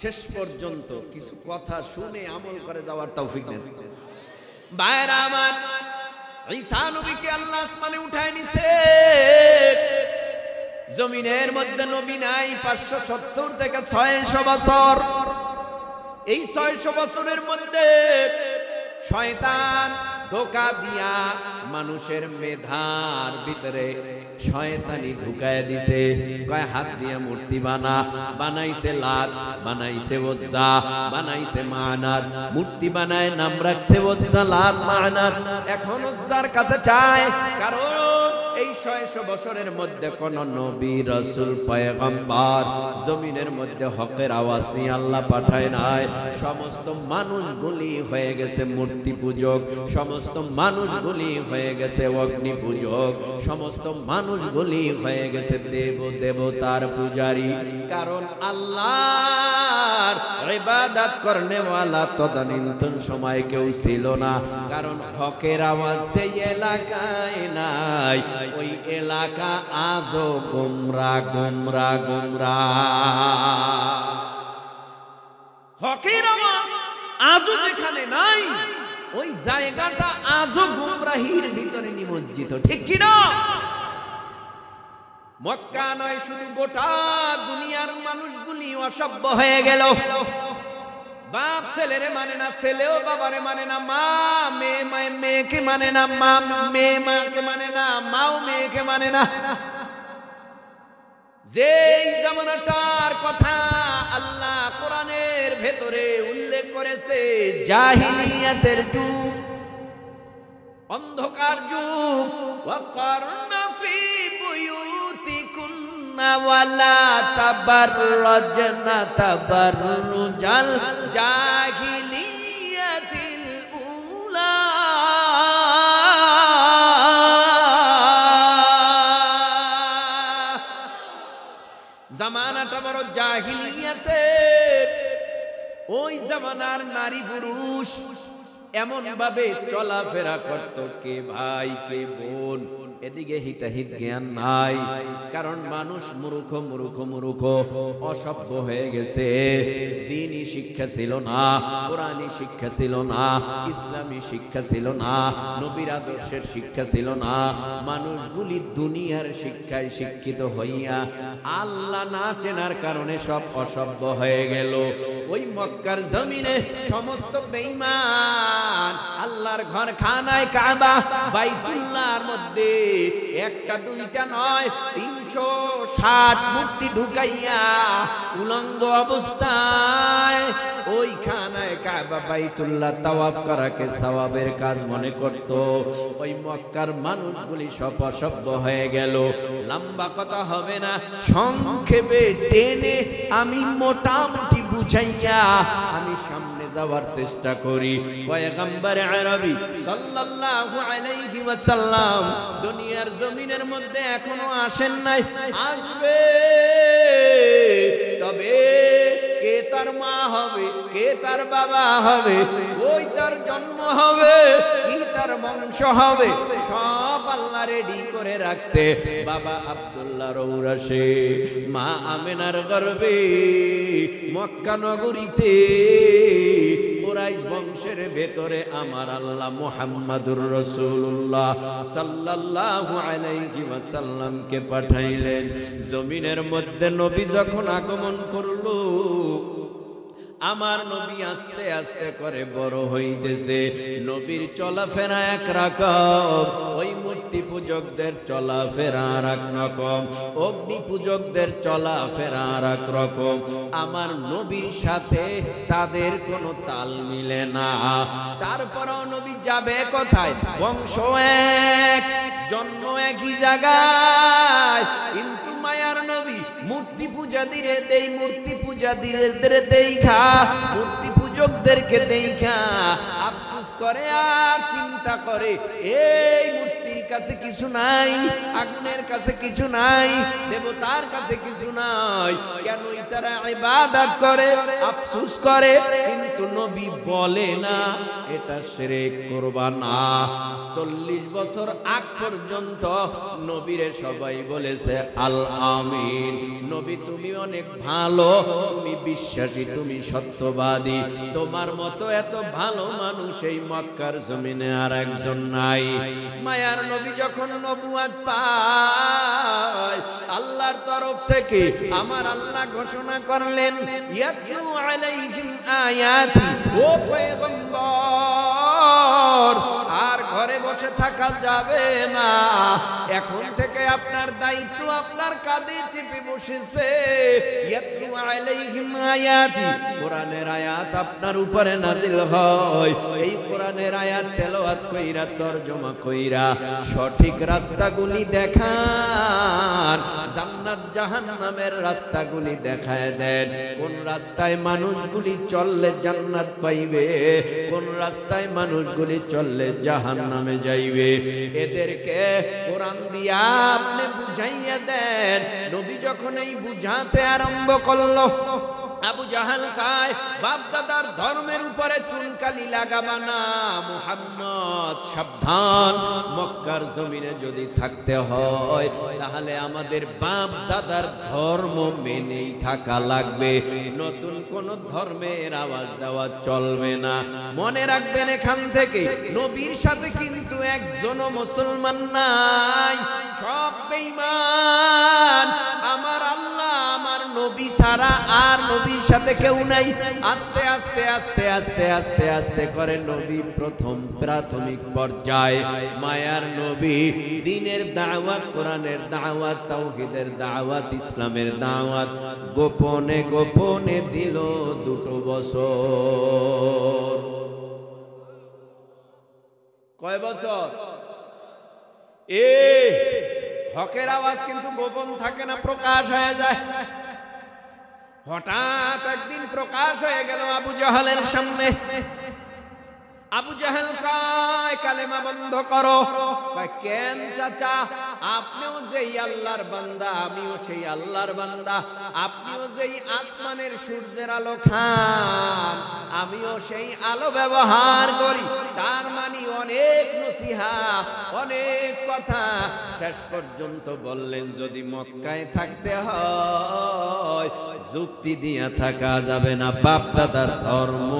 [SPEAKER 1] শেষ পর্যন্ত কিছু কথা শুনে আমল করে যাওয়ার তৌফিক দেন। ভাইরা আমার, ঈসা নবীকে আল্লাহ আসমানে উঠায় নিছে। জমিনের মধ্যে নবী নাই 570 থেকে 600 বছর। এই 600 বছরের মধ্যে শয়তান ধোঁকা দিয়া মানুষের মেধার ভিতরে শয়তানি ঢুকায় দিছে। কয় হাত দিয়ে মূর্তি বানাইছে লাত, বানাইছে ওজ্জা, বানাইছে মানাত। মূর্তি বানায় নাম রাখছে ওজ্জা, লাত, মানাত। এখন ওজ্জার কাছে চায়, কারণ এই 600 বছরের মধ্যে কোন নবী রাসূল পয়গম্বর জমিনের মধ্যে হকের আওয়াজ নিয়ে আল্লাহ পাঠায় নাই। সমস্ত মানুষগুলি হয়ে গেছে মূর্তি পূজক, সমস্ত মানুষগুলি হয়ে গেছে অগ্নি পূজক, সমস্ত মানুষগুলি হয়ে গেছে দেব দেবতার পূজারী। কারণ আল্লাহর ইবাদত করনেওয়ালা তদানীন্তন সময় কেউ ছিল না। কারণ হকের আওয়াজ সেই এলাকায় নাই, ওই এলাকা আজও গুমরা গুমরা গুমরা। হকের আওয়াজ আজও যেখানে নাই, ওই জায়গাটা আজও গুমরাহির ভিতরে নিমজ্জিত, ঠিক কি না? মক্কা নয়, শুধু গোটা দুনিয়ার মানুষগুলি অসভ্য হয়ে গেল। বাপ ছেলেরে মানে না, ছেলেও বাবারে মানে না, মা মেয়েকে মানে না, মা মেয়ে মাকে মানে না, মাও মেয়েকে মানে না। যেই জামানাটার কথা আল্লাহ কোরআনের ভেতরে উল্লেখ করেছে, জাহিলিয়াতের যুগ, অন্ধকার যুগ। ওয়াকারনা ফি বুয়ুতিকুন্না ওয়ালা তাবাররাজনা তাবাররুজাল জাহিলিয়াতিল উলা। জামানাটা বড় জাহিলিয়াতের। ওই জামানার নারী পুরুষ এমন ভাবে চলাফেরা করত, কে ভাই কে বোন, এদিকে হিতাহিত জ্ঞান নাই। কারণ মানুষ মূর্খ মূর্খ মূর্খ অসভ্য হয়ে গেছে। দ্বীনি শিক্ষা ছিল না, কোরআনী শিক্ষা ছিল না, ইসলামী শিক্ষা ছিল না, নবীর আদর্শের শিক্ষা ছিল না। মানুষগুলি দুনিয়ার শিক্ষায় শিক্ষিত হইয়া আল্লাহ না চেনার কারণে সব অসভ্য হয়ে গেল। ওই মক্কার জমিনে সমস্ত বেঈমান আল্লাহর ঘর খানায় কাবা বাইতুল্লাহর মধ্যে একটা দুইটা নয় 360 মূর্তি ঢুকাইয়া উলঙ্গ অবস্থায় ওই খানায় কাবা বাইতুল্লাহ তাওয়াফ করাকে সওয়াবের কাজ মনে করত। ওই মক্কার মানুষগুলি সব অসভ্য হয়ে গেল। লম্বা কথা হবে না, সংক্ষেপে টেনে আমি মোটামুটি বুঝাইয়া আমি সামনে যাওয়ার চেষ্টা করি। পয়গম্বর আরবি সাল্লাল্লাহু আলাইহি ওয়াসাল্লাম দুনিয়ার জমিনের মধ্যে এখনো আসেন নাই, আসবে। তবে কে তার মা হবে, কে তার বাবা হবে, ওই তার জন্ম হবে, কি তার বংশ হবে, সব আল্লাহ রেডি করে রাখছে। বাবা আব্দুল্লাহর ঔরসে, মা আমেনার গর্ভে, মক্কা নগরীতে কুরাইশ বংশের ভেতরে আমার আল্লাহ মুহাম্মাদুর রাসূলুল্লাহ সাল্লাল্লাহু আলাইহি ওয়াসাল্লামকে পাঠাইলেন। জমিনের মধ্যে নবী যখন আগমন করলো, আমার নবী আস্তে আস্তে করে বড় হইতেছে। নবীর চলাফেরা একরকম, ওই মূর্তি পূজকদের চলাফেরা আর এক রকম, অগ্নি পূজকদের চলাফেরা আর এক রকম। আমার নবীর সাথে তাদের কোনো তাল মিলে না। তারপরও নবী যাবে কোথায়? বংশ এক, জন্ম একই জায়গায়, কিন্তু মায়ার নবী মূর্তি পূজা দিলে দেই, মূর্তি পূজা দিলে দেখা, মূর্তি পূজকদেরকে দেখা আফসোস করে আর চিন্তা করে, এই মূর্তির কাছে কিছু নাই, আগুনের কাছে কিছু নাই, দেবতার কাছে কিছু নাই। কেন তারা ইবাদত করে, আফসোস করে, কিন্তু নবী বলে না এটা শিরক করবা না। 40 বছর আগ পর্যন্ত নবীরে সবাই বলেছে আল আমিন, নবী তুমি অনেক ভালো, তুমি বিশ্বাসী, তুমি সত্যবাদী, তোমার মতো এত ভালো মানুষ এই মক্কার জমিনে আর একজন নাই। মায়ার নবী যখন নবুয়ত পায় আল্লাহর তরফ থেকে, আমার আল্লাহ ঘোষণা করলেন ইয়াতলু আলাইহিম আয়াতি, ও পয়গম্বর আর ঘরে বসে থাকা যাবে না, এখন থেকে আপনার দায়িত্ব আপনার কাঁধে চেপে বসেছে। ইয়াতলু আলাইহিম আয়াতি, কোরআনের আয়াত আপনার উপরে নাজিল হয়, এই কোরআনের আয়াত তেলাওয়াত কইরা তরজমা কইরা সঠিক রাস্তাগুলি দেখান, জান্নাত জাহান্নামের রাস্তাগুলি দেখায় দেন। কোন রাস্তায় মানুষগুলি চললে জান্নাত পাইবে, কোন রাস্তায় মানুষগুলি চললে জাহান্নামে যাইবে, এদেরকে কোরআন দিয়া আপনি বুঝাইয়া দেন। নবী যখন এই বুঝাতে আরম্ভ করলো, আবু জাহাল কায় বাপ দাদার ধর্মের উপরে চুনকালি লাগাবা না মুহাম্মদ, সাবধান, মক্কার জমিনে যদি থাকতে হয় তাহলে আমাদের বাপ দাদার ধর্ম মেনেই থাকা লাগবে, নতুন কোন ধর্মের আওয়াজ দেওয়া চলবে না। মনে রাখবেন এখান থেকে নবীর সাথে কিন্তু একজনও মুসলমান নাই, সব বেঈমান। আমার আল্লাহ আমার নবী ছাড়া আর নবীর সাথে কেউ নাই। আস্তে আস্তে আস্তে আস্তে আস্তে আস্তে করে নবী প্রথম প্রাথমিক পর্যায়ে মায়ার নবী দ্বীনের দাওয়াত, কোরআনের দাওয়াত, তাওহীদের দাওয়াত, ইসলামের দাওয়াত গোপনে গোপনে দিল 2 বছর। কয় বছর? হকের আওয়াজ কিন্তু গোপন থাকে না, প্রকাশ হয়ে যায়। হঠাৎ একদিন প্রকাশ হয়ে গেল আবু জাহালের সামনে। আবু জাহাল কয় কালেমা বন্ধ করো। কয় কেন চাচা, আপনিও যেই আল্লাহর বান্দা আমিও সেই আল্লাহর বান্দা, আপনিও যেই আসমানের সূর্যের আলো খান আমিও সেই আলো ব্যবহার করি, তার মানে অনেক নসিহা, অনেক কথা। শেষ পর্যন্ত বললেন যদি মক্কায় থাকতে হয় যুক্তি দিয়া থাকা যাবে না, বাপ দাদার ধর্ম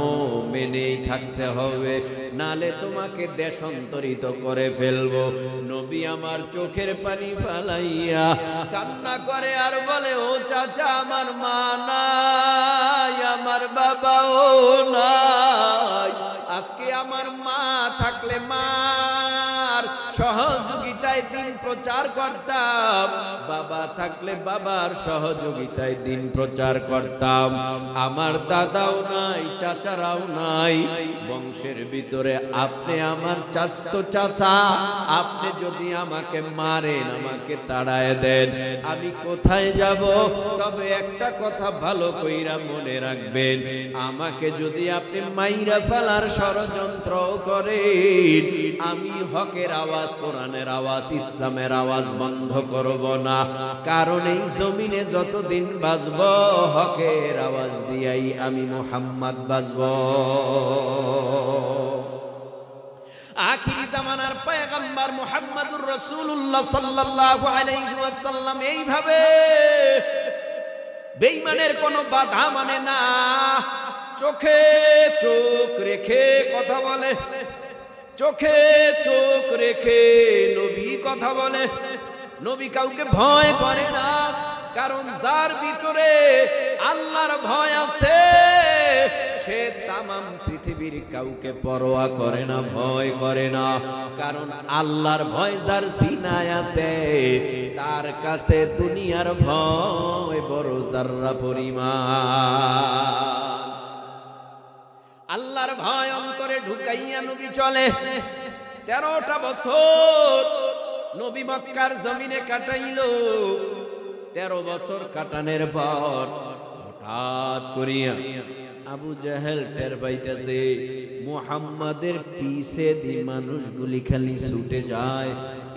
[SPEAKER 1] মেনেই থাকতে হবে, নালে তোমাকে দেশান্তরিত করে ফেলবো। নবী আমার চোখের পানি ফালাইয়া কান্না করে আর বলে ও চাচা আমার মা নাই, আমার বাবাও নাই, আজকে আমার মা থাকলে মার সহযোগিতায় দিন প্রচার করতাম, বাবা থাকলে বাবার সহযোগিতায় দিন প্রচার করতাম, আমার দাদাও নাই, চাচারাও নাই, বংশের ভিতরে আপনি আমার চাচতো চাচা, আপনি যদি আমাকে মারেন, আমাকে তাড়ায় দেন, আমি কোথায় যাব? তবে একটা কথা ভালো কইরা মনে রাখবেন, আমাকে যদি আপনি মাইরা ফেলার ষড়যন্ত্র করেন, আমি হকের আওয়াজ, কোরআনের আওয়াজ, ইসলামের আওয়াজ বন্ধ করব না, কারণ এই জমিনে যতদিন বাঁচব হকের আওয়াজ দিয়াই আমি মুহাম্মদ বাঁচব। আখিরি জামানার পয়গম্বর মুহাম্মদুর রাসূলুল্লাহ সাল্লাল্লাহু আলাইহি ওয়াসাল্লাম এইভাবে বেঈমানের কোনো বাধা মানে না, চোখে চোখ রেখে কথা বলে, চোখে চোখ রেখে নবী কথা বলে। নবী কাউকে ভয় করে না, কারণ যার ভিতরে আল্লাহর ভয় আছে সে তামাম পৃথিবীর কাউকে পরোয়া করে না, ভয় করে না, কারণ আল্লাহর ভয় যার সিনায় আছে তার কাছে দুনিয়ার ভয় বড় জাররা পরিমাণ। আল্লাহর ভয় অন্তরে ঢুকাইয়া নবী চলে। 13টা বছর নবী মক্কার জমিনে কাটাইল। 13 বছর কাটানোর পর হঠাৎ করিয়া আবু জাহেল টের পাইতেছে মুহাম্মাদের পিছে দি মানুষগুলি খালি ছুটে যায়,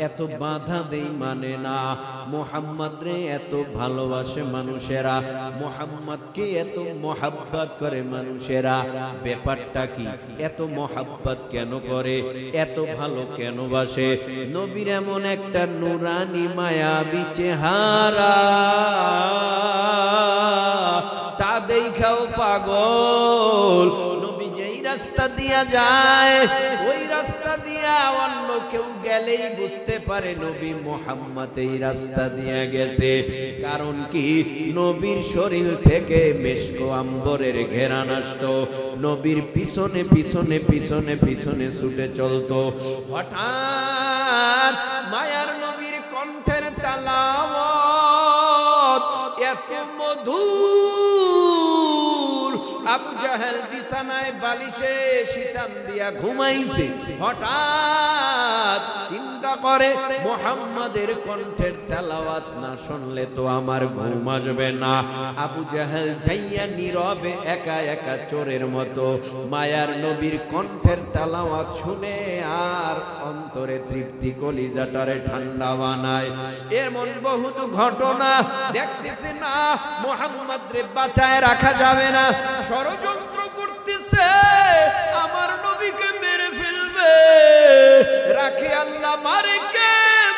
[SPEAKER 1] এত বাধা দেই মানে না। মুহাম্মদ রে এত ভালোবাসে মানুষেরা, মুহাম্মদকে এত মহাব্বত করে মানুষেরা। ব্যাপারটা কি? এত মহাব্বত কেন করে, এত ভালো কেন বাসে? নবীর এমন একটা নুরানি মায়াবী চেহারা, তা দেখাও পাগল। নবী যেই রাস্তা দিয়া যায়, ওই রাস্তা দিয়া অন্য কেউ গেলেই বুঝতে পারে নবী মুহাম্মদ এই রাস্তা দিয়া গেছে। কারণ কি? নবীর শরীর থেকে মেশক আম্বরের ঘেরান আসতো, নবীর পিছনে পিছনে পিছনে পিছনে ছুটে চলতো। হঠাৎ মায়ার নবীর কণ্ঠের তালাওয়াত এত মধুর, আবু জাহেল বিছানায় বালিশে শীতান দিয়া ঘুমাইছে। হঠাৎ চিন্তা করে, মুহাম্মাদের কণ্ঠের তেলাওয়াত না শুনলে তো আমার ঘুম আসবে না। আবু জাহেল যাইয়া নীরবে একা একা চোরের মতো মায়ার নবীর কণ্ঠের তেলাওয়াত শুনে আর অন্তরে তৃপ্তি, কলিজাটারে ঠান্ডা বানায়। এমন বহুত ঘটনা দেখতেছে না, মুহাম্মদ রে বাঁচায় রাখা যাবে না। ষড়যন্ত্র করতেছে, আমার নবীকে মেরে ফেলবে। রাখে আল্লাহ, মারে কে?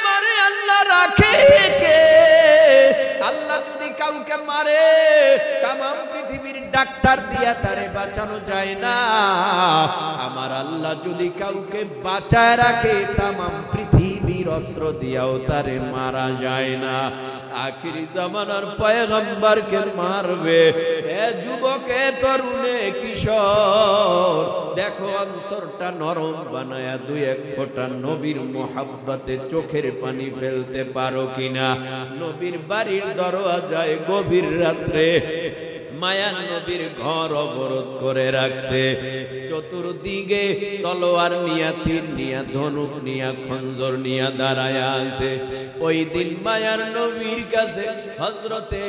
[SPEAKER 1] মারে আল্লাহ, রাখে কে? আল্লাহ যদি কাউকে মারে, তামাম পৃথিবীর ডাক্তার দিয়া তারে বাঁচানো যায় না। আমার আল্লাহ যদি কাউকে বাঁচায় রাখে, তামাম পৃথিবীর অস্ত্র দিয়াও তারে মারা যায় না। আখিরি জামানার পয়গম্বরকে মারবে, এ যুবকে, তরুণে, কিশোর, দেখো অন্তরটা নরম বানায়া দুই এক ফোঁটা নবীর মোহাব্বতে চোখের পানি ফেলতে পারো কিনা। নবীর বাড়ির দরওয়াজায় গভীর রাত্রে মায়ার নবীর ঘর অবরোধ করে রাখছে। চতুর্দিকে তলোয়ার নিয়া, তীর নিয়া, ধনুক নিয়া, খঞ্জর নিয়া দাঁড়ায় আছে। ওই দিন মায়ার নবীর কাছে হযরতে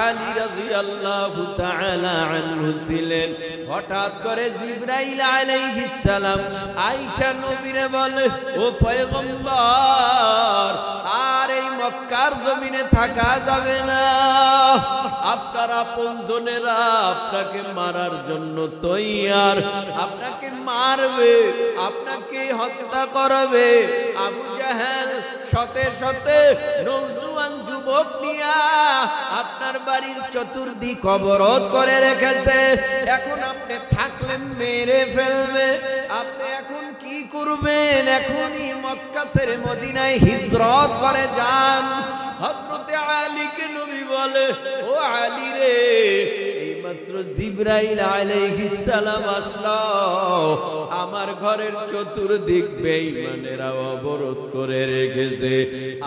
[SPEAKER 1] আলী রাদিয়াল্লাহু তাআলা আনহু ছিলেন। হঠাৎ করে জিবরাইল আলাইহিস সালাম আয়েশা নবীরে বলে, ও পয়গম্বর, আর এই মক্কার জমিনে থাকা যাবে না। আপনার আপনজনেরা আপনাকে মারার জন্য তৈয়ার, আপনাকে মারবে, আপনাকে হত্যা করবে। আবু জাহেল শতে শতে নওজোয়ান যুবক নিয়া আপনার বাড়ির চতুর্দিক অবরোধ করে রেখেছে। এখন আপনি থাকলেন মেরে ফেলবে। আপনি এখন কি করবেন? এখনই মক্কা ছেড়ে মদিনায় হিজরত করে যান। হযরতে আলীকে নবী বলে, ও আলী রে, এইমাত্র জিবরাইল আলাইহিস সালাম আসলো, আমার ঘরের চতুর্দিক বেঈমানেরা অবরোধ করে রেখেছে,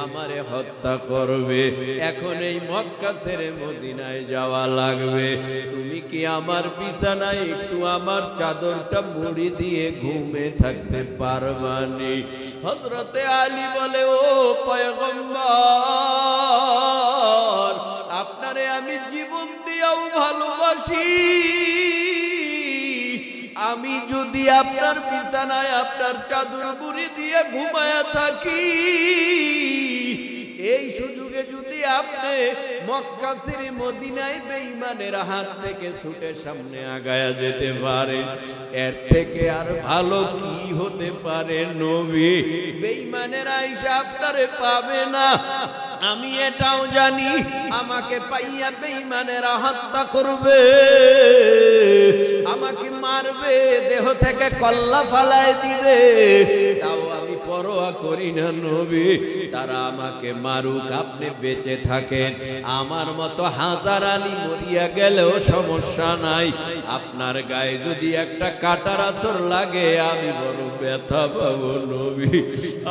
[SPEAKER 1] আমারে হত্যা করবে। এখন এই মক্কা ছেড়ে মদিনায় যাওয়া লাগবে। তুমি কি আমার বিছানায় একটু আমার চাদরটা মুড়ি দিয়ে ঘুমে থাকতে পারবানি? হযরতে আলী বলে, ও পয়গম্বর, আপনারে আমি জীবন দিয়েও ভালোবাসি। আমি যদি আপনার বিছানায় আপনার চাদর মুড়ি দিয়ে ঘুমায়া থাকি, এই সুযোগে যদি আপনি মক্কা ছেড়ে মদিনায় বেঈমানের হাত থেকে ছুটে সামনে আগায়া যেতে পারেন, এর থেকে আর ভালো কি হতে পারে নবী? বেঈমানেরা আইসা আপনারে পাবে না। আমি এটাও জানি, আমাকে পাইয়া বেঈমানেরা হত্যা করবে, আমাকে মারবে, দেহ থেকে কল্লা ফালায় দিবে। তাও আমি পরোয়া করি না নবী, তারা আমাকে মারুক, আপনি বেঁচে থাকেন। আমার মতো হাজার আলী মরিয়া গেলেও সমস্যা নাই। আপনার গায়ে যদি একটা কাঁটার আসর লাগে, আমি বড় ব্যথা পাবো নবী।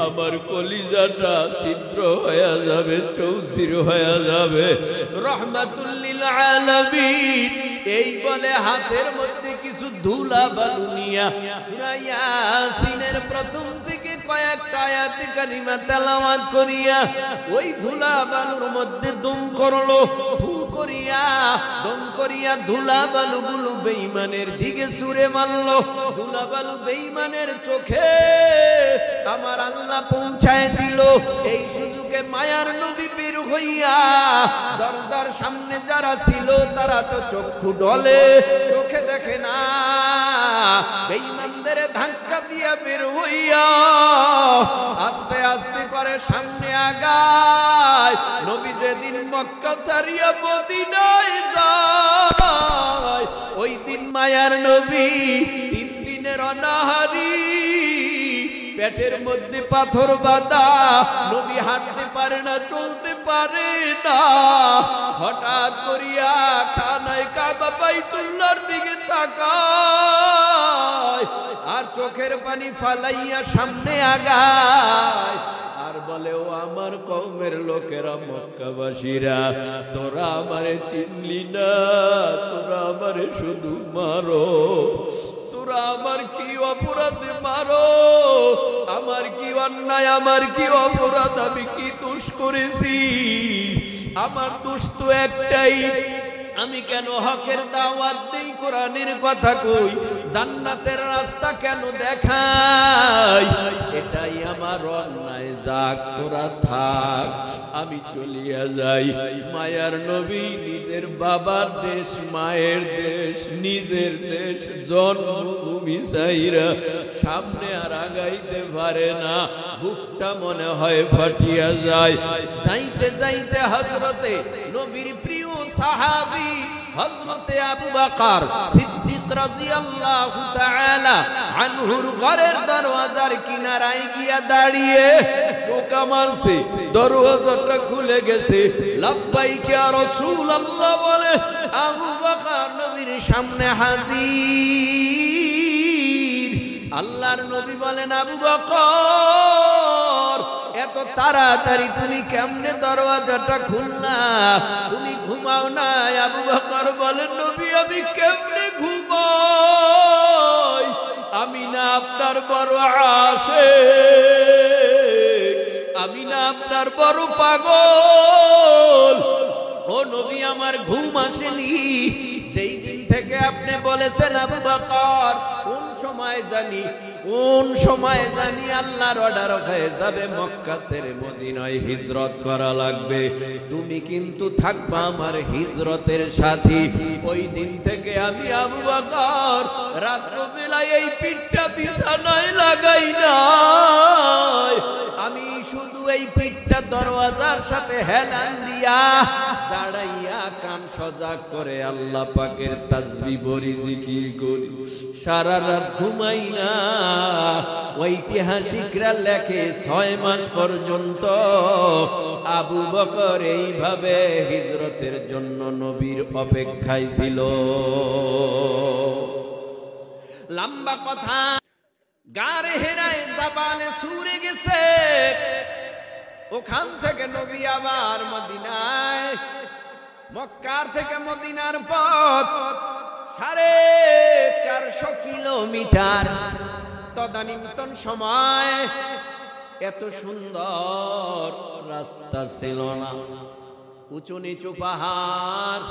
[SPEAKER 1] আমার কলিজাটা ছিদ্র হয়ে যাবে, চৌচির হয়ে যাবে। রহমাতুল লিল আলামিন এই বলে হাতের মধ্যে কিছু ধুলা বালু নিয়া সূরা ইয়াসিনের প্রথম থেকে কয়েকটা আয়াত কারিমা তেলাওয়াত করিয়া ওই ধুলা বালুর মধ্যে দুম করলো, ফু করে করিয়া ধুলা বালুগুলো বেঈমানের দিকে ছুঁড়ে মারলো। ধুলা বালু বেঈমানের চোখে আমার আল্লাহ পৌঁছায় দিল। এই সুযোগে মায়ার নবী বের হইয়া দরজার সামনে যারা ছিল তারা তো চক্ষু ডলে, চোখে দেখে না। বেঈমানদের ধাক্কা দিয়া বের হইয়া আস্তে আস্তে করে সামনে আগায়। নবী যেদিন মক্কা ছাড়িয়া মদিনায় যায়, ওই দিন মায়ার নবী 3 দিনের অনাহারী, পেটের মধ্যে পাথর বাঁধা, নবী হাঁটতে পারে না, চলতে পারে না। হঠাৎ করিয়া খানায় কাবা বাইতুল্লাহর দিকে তাকায় আর চোখের পানি ফালাইয়া সামনে আগায় আর বলে, ও আমার কওমের লোকেরা, মক্কাবাসীরা, তোরা আমারে চিনলি না, তোরা আমারে শুধু মারো। তোরা আমার কি অপরাধে মারো? আমার কি অন্যায়, আমার কি অপরাধ, আমি কি দোষ করেছি? আমার দোষ তো একটাই, আমি কেন হকের দাওয়াত দেই, কোরআনের কথা কই, জান্নাতের রাস্তা কেন দেখাই, এটাই আমার অন্যায়। যাক, তোরা থাক, আমি চলিয়া যাই। মায়ার নবী নিজের বাবার দেশ, মায়ের দেশ, নিজের দেশ, জন্মভূমি ছাইরা সামনে আর আগাইতে পারে না। বুকটা মনে হয় ফাটিয়া যায়। যাইতে যাইতে হযরতে নবীর প্রিয় সাহাবী হযরতে আবু বকর সিদ্দিক রাদিয়াল্লাহু তাআলা আনহুর ঘরের দরওয়াজার কিনারায় গিয়া দাঁড়িয়ে টোকা মারছে। দরওয়াজাটা খুলে গেছে। লাব্বাইক ইয়া রাসূলুল্লাহ বলে আবু বকর নবীর সামনে হাজির। আল্লাহর নবী বলেন, আবু বকর, এত তাড়াতাড়ি তুমি কেমনে দরওয়াজাটা খুললা? তুমি ঘুমাও না? আবু বকর বলেন, নবী, আমি কেমনে ঘুমাই? আমি না আপনার বড় আশিক, আমি না আপনার বড় পাগল। ও নবী, আমার ঘুম আসেনি যেই দিন থেকে আপনি বলেছেন আবু বকর কোন সময় জানি আল্লাহর অর্ডার হয়ে যাবে, মক্কা ছেড়ে মদিনায় হিজরত করা লাগবে, তুমি কিন্তু থাকবা আমার হিজরতের সাথী। ওই দিন থেকে আমি আবু বকর রাত্রবেলায় এই পিঠটা বিছানায় লাগাই নাই, আমি শুধু এই পিঠটা দরওয়াজার সাথে হেলান দিয়া দাঁড়াইয়া কান সজাগ করে আল্লাহ পাকের তাসবিহ পড়ি, জিকির করি, সারা রাত ঘুমাই না। ঐতিহাসিকরা লেখে 6 মাস পর্যন্ত আবু বকর এইভাবে হিজরতের জন্য নবীর অপেক্ষায় ছিল। লম্বা কথা, গারে হেরায় জাবালে সুরে গেছে। ওখান থেকে নবী আবার মদিনায়, মক্কার থেকে মদিনার পথ 450 কিলোমিটার। তদানীন্তন সময় এত সুন্দর রাস্তা ছিল না, উঁচু নিচু পাহাড়,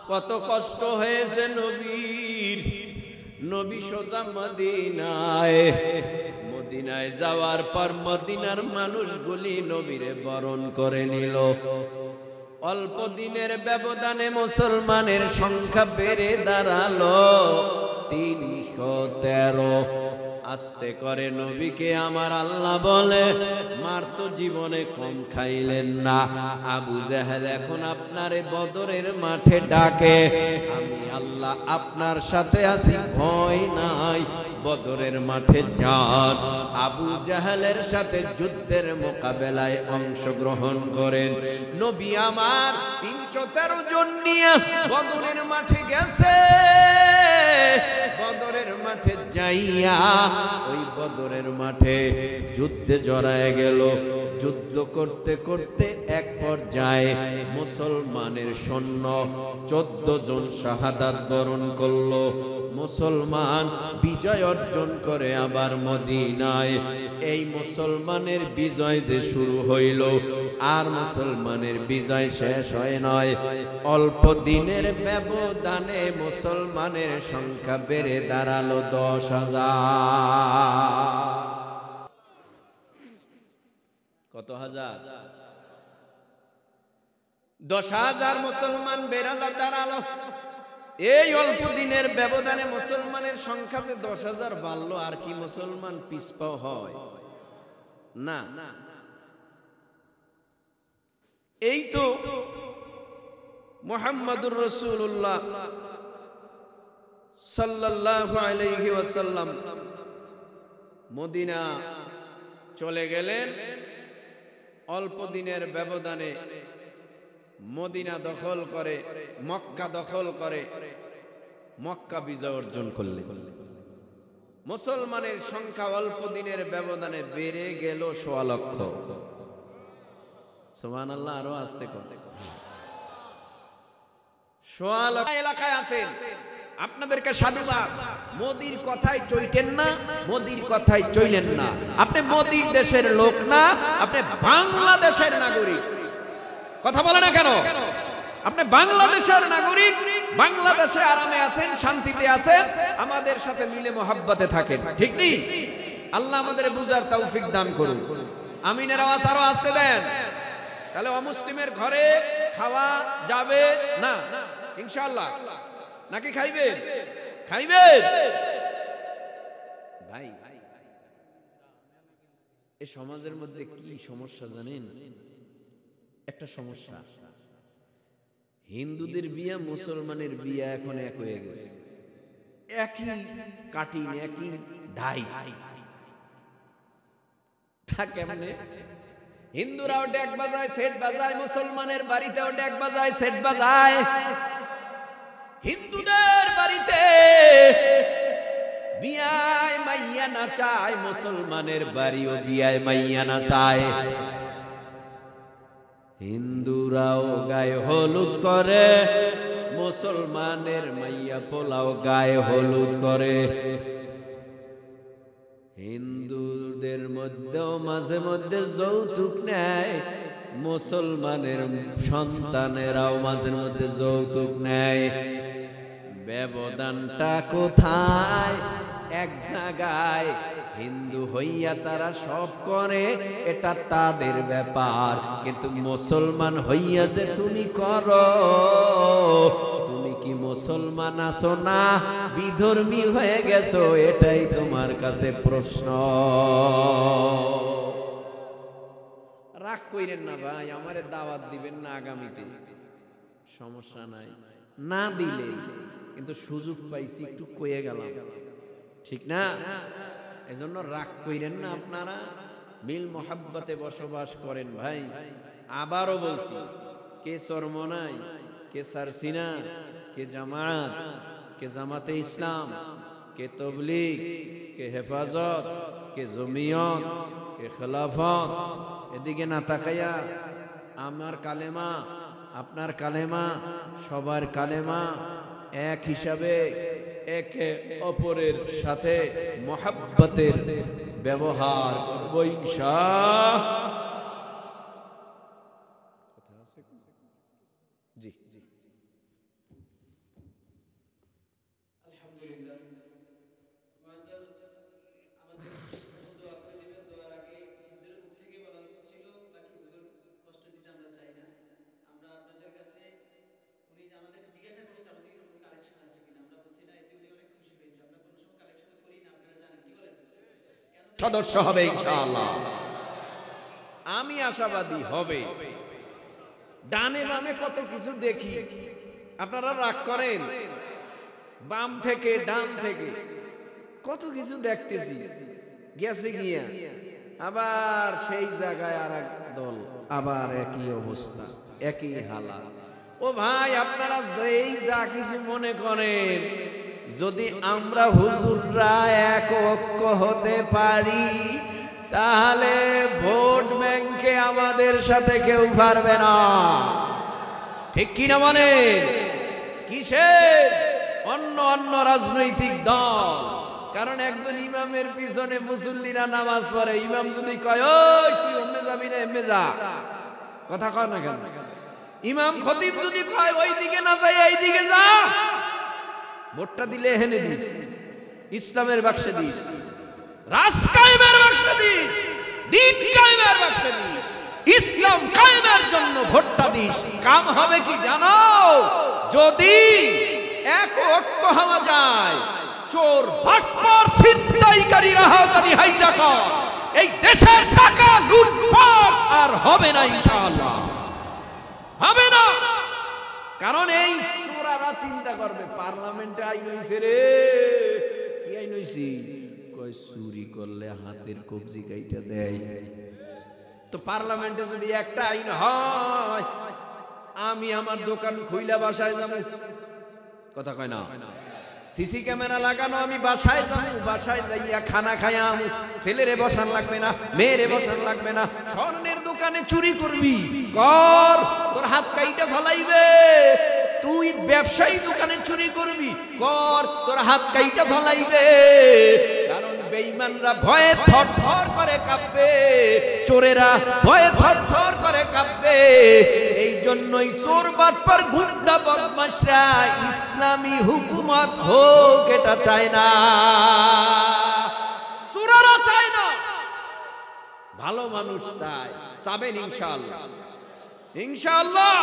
[SPEAKER 1] কত কষ্ট হয়েছে নবীর। নবী সোজা মদিনায় যাওয়ার পর মদিনার মানুষগুলি নবীরে বরণ করে নিল। অল্প দিনের ব্যবধানে মুসলমানের সংখ্যা বেড়ে দাঁড়ালো 313। আস্তে করে নবীকে আমার আল্লাহ বলে, মার তো জীবনে কম খাইলেন না। আবু জাহেল এখন আপনারে বদরের মাঠে ডাকে, আমি আল্লাহ আপনার সাথে আছি, ভয় নাই, বদরের মাঠে যান। আবু জাহেলের সাথে যুদ্ধের মোকাবেলায় অংশগ্রহণ করেন। নবী আমার 313 জন নিয়ে বদরের মাঠে গেছে। বদরের মাঠে যাইয়া ওই বদরের মাঠে যুদ্ধে জড়ায় গেল। যুদ্ধ করতে করতে এক পর্যায়ে মুসলমানের সৈন্য 14 জন শাহাদাত বরণ করলো। মুসলমান বিজয় অর্জন করে আবার মদিনায়। এই মুসলমানের বিজয় যে শুরু হইল, আর মুসলমানের বিজয় শেষ হয় নয়। অল্প দিনের ব্যবধানে মুসলমানের সংখ্যা বেড়ে দাঁড়ালো 10,000। কত হাজার? 10,000 মুসলমান বেড়ালো দাঁড়ালো। এই অল্প দিনের ব্যবধানে মুসলমানের সংখ্যা যে 10,000 বাড়লো, আর কি মুসলমান পিছপা হয় না? এই তো মুহাম্মাদুর রাসূলুল্লাহ সাল্লাল্লাহু আলাইহি ওয়াসাল্লাম মদিনা চলে গেলেন। অল্প দিনের ব্যবধানে মদিনা দখল করে, মক্কা দখল করে, মক্কা বিজয় অর্জন করলেন। মুসলমানের সংখ্যা অল্প দিনের ব্যবধানে বেড়ে গেল 1.25 লক্ষ। সুবহানাল্লাহ। আরো আস্তে করতে 1.25 লক্ষ এলাকায় আছেন। আপনাদেরকে সাধুবাদ। মোদির কথায় চইতেন না, মোদির কথায় চইলেন না। আপনি মোদির দেশের লোক না, আপনি বাংলাদেশের নাগরিক। কথা বলে না কেন? আপনি বাংলাদেশের নাগরিক, বাংলাদেশে আরামে আছেন, শান্তিতে আছেন, আমাদের সাথে মিলে মোহাব্বতে থাকেন। ঠিক নেই? আল্লাহ আমাদের বুঝার তৌফিক দান করুন। আমিনের আওয়াজ আরো আসতে দেন। তাহলে অমুসলিমের ঘরে খাওয়া যাবে না ইনশাআল্লাহ, নাকি খাইবেন? খাইবেন ভাই। এই সমাজের মধ্যে কি সমস্যা জানেন? একটা সমস্যা, হিন্দুদের বিয়া মুসলমানের বিয়া এখন এক হয়ে গেছে। একই কাটিং, একই ডাইস। তা কেমনে? হিন্দুরাও ডেক বাজায়, সেট বাজায়, মুসলমানের বাড়িতেও ডেক বাজায়, সেট বাজায়। হিন্দুদের বাড়িতে বিয়ায় মাইয়া নাচায়, মুসলমানের বাড়িও বিয়ায় মাইয়া নাচায়। হিন্দুরাও গায়ে হলুদ করে, মুসলমানের মাইয়া পোলাও গায়ে হলুদ করে। হিন্দুদের মধ্যেও মাঝে মধ্যে যৌতুক নেয়, মুসলমানের সন্তানেরাও মাঝে মধ্যে যৌতুক নেয়। ব্যবধানটা কোথায়? এক জায়গায় হিন্দু হইয়া তারা সব করে, এটা তাদের ব্যাপার। কিন্তু মুসলমান হইয়া যে তুমি করো, তুমি কি মুসলমান আছো না বিধর্মী হয়ে গেছো? এটাই তোমার কাছে প্রশ্ন। রাগ কইরেন না ভাই, আমারে দাওয়াত দিবেন না আগামীতে, সমস্যা নাই, না দিলে কিন্তু সুযোগ পাইছি একটু কয়ে গেলাম, ঠিক না? এজন্য রাগ কইরেন না। আপনারা মিল মোহাব্বতে বসবাস করেন ভাই। আবারও বলছি, কে চরমনাই, কে সারসিনা, কে জামাত, কে জামাতে ইসলাম, কে তবলিগ, কে হেফাজত, কে জমিয়ত, কে খেলাফত, এদিকে না তাকাইয়া আমার কালেমা, আপনার কালেমা, সবার কালেমা এক হিসাবে একে অপরের সাথে মোহাব্বতের ব্যবহার করব ইনশাআল্লাহ। জি জি,
[SPEAKER 2] আলহামদুলিল্লাহ। মুআজ্জাজ আমাদের দোয়া করে দিবেন। দোয়ার আগে হুজুরের মুখ থেকে বলা উচিত ছিল, বাকি হুজুর কষ্ট দিতে আমরা চাই না। আমরা আপনাদের কাছে, উনি আমাদের জিজ্ঞাসা করছে আমাদের কোনো কালেকশন আছে কিনা, আমরা বলছি না, এতে উনি অনেক খুশি হয়েছে। আমরা কোনো সময় কালেকশন করি না, আপনারা জানেন। কি বলেন?
[SPEAKER 1] সদস্য হবে ইনশাআল্লাহ। আমি আশাবাদী হবে। ডানে বামে কত কিছু দেখি, আপনারা রাগ করেন, বাম থেকে ডান থেকে কত কিছু দেখতেছি, গেছে গিয়া আবার সেই জায়গায় আর এক দল, আবার একই অবস্থা, একই হালা। ও ভাই, আপনারা যেই যা কিছু মনে করেন, যদি আমরা হুজুররা এক ঐক্য হতে পারি, তাহলে ভোট ব্যাংকে পক্ষে আমাদের সাথে কেউ পারবে না। ঠিক কিনা বলেন? কিসের? অন্য অন্য রাজনৈতিক দল। কারণ একজন ইমামের পিছনে মুসল্লিরা নামাজ পড়ে, ইমাম যদি কয় ওই তুই ওমে যাবি না এমে যা, কথা কয় না কেন? ইমাম খতিব যদি কয় ওই দিকে না যাই এই দিকে যা, ভোটটা দিলে এখানে দিস, ইসলামের বাক্সে দিস, রাজ কায়েমের বাক্সে দিস, দিন কায়েমের বাক্সে দিস, ইসলাম কায়েমের জন্য ভোটটা দিস। কাম হবে কি জানো? যদি এক ঐক্য হওয়া যায়, চোর বাটপার ছিনতাইকারী রাহাজানি হাইজাকার এই দেশের টাকা লুটপাট আর হবে না, ইনশাআল্লাহ হবে না। কারণ এই চোরারা চিন্তা করবে পার্লামেন্টে আইন হইছে রে, কি আইন হইছে? কয় চুরি করলে হাতের কবজি কাইটা দেয়। তো পার্লামেন্টে যদি একটা আইন হয়, আমি আমার দোকান খুইলা বাসায় যাব, কথা কয় না? সিসি ক্যামেরা লাগানো, আমি বাসায় যাবো, বাসায় যাইয়া খানা খাইয়া ছেলেরে বসান লাগবে না, মেয়েরে বসান লাগবে না। স্বর্ণের দোকানে চুরি করবি কর, তোর হাত কাইটা ফলাইবে। তুই ব্যবসায়ী দোকানে চুরি করবি কর, তোর হাত কাইটা ফলাইবে। কারণ বেঈমানরা ভয়ে থরথর করে কাঁপবে, চোরেরা ভয়ে থরথর করে কাঁপবে। এই জন্যই চোর বাটপার গুন্ডা বদমাশরা ইসলামী হুকুমত হোক এটা চায় না, চোরেরা চায় না, ভালো মানুষ চায়। চাবেন ইনশাআল্লাহ? ইনশাআল্লাহ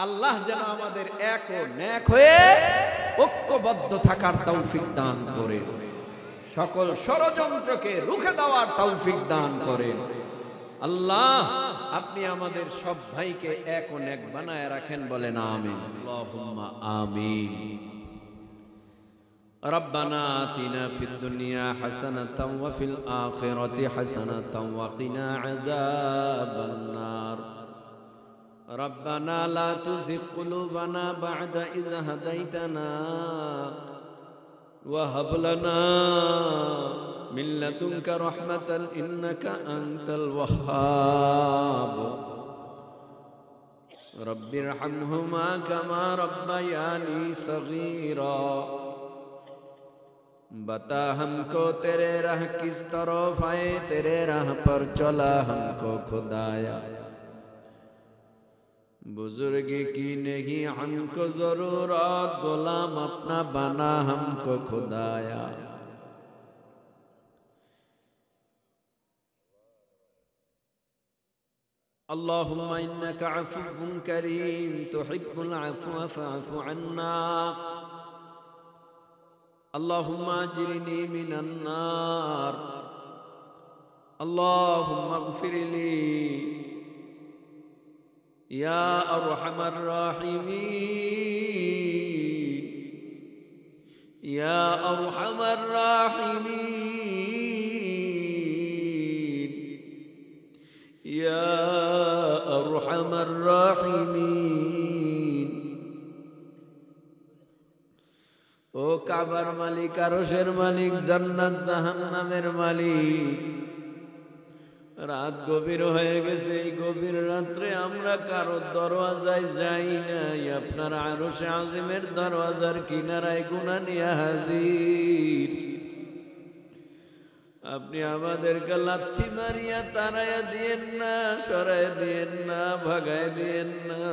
[SPEAKER 1] আল্লাহ যেন আমাদের এক ও নেক হয়ে ঐক্যবদ্ধ থাকার তৌফিক দান করে, সকল ষড়যন্ত্রকে রুখে দেওয়ার তৌফিক দান করেন। আল্লাহ আপনি আমাদের সব ভাইকে এক ও নেক বানায় রাখেন, বলেন আমিন, আল্লাহুম্মা আমিন। ربنا آتنا في الدنيا حسنة وفي الآخرة حسنة وقنا عذاب النار. ربنا لا تزغ قلوبنا بعد إذ هديتنا وهب لنا من لدنك رحمة إنك أنت الوهاب. رب ارحمهما كما ربياني صغيرا. बता हमको तेरे राह किस तरफ आए, तेरे राह पर चला हमको खुदाया. बुजुर्गी की नहीं हमको जरूरत, गुलाम अपना बना हमको खुदाया. اللهم إنك عفو كريم تحب العفو فاعف عنا. اللهم أجرني من النار. اللهم اغفر لي يا أرحم الراحمين، يا أرحم الراحمين، يا أرحم الراحمين. ও কাবার মালিক, আরশের মালিক, জান্নাত জাহান্নামের মালিক, রাত গভীর হয়ে গেছে। এই গভীর রাত্রে আমরা কারো দরওয়াজায় যাই নাই, আপনার আরশে আজিমের দরওয়াজার কিনারায় গুনাহ নিয়ে হাজির। আপনি আমাদেরকে লাথি মারিয়া তাড়াইয়া দিয়েন না, সরাই দিয়েন না, ভাগায় দিয়েন না।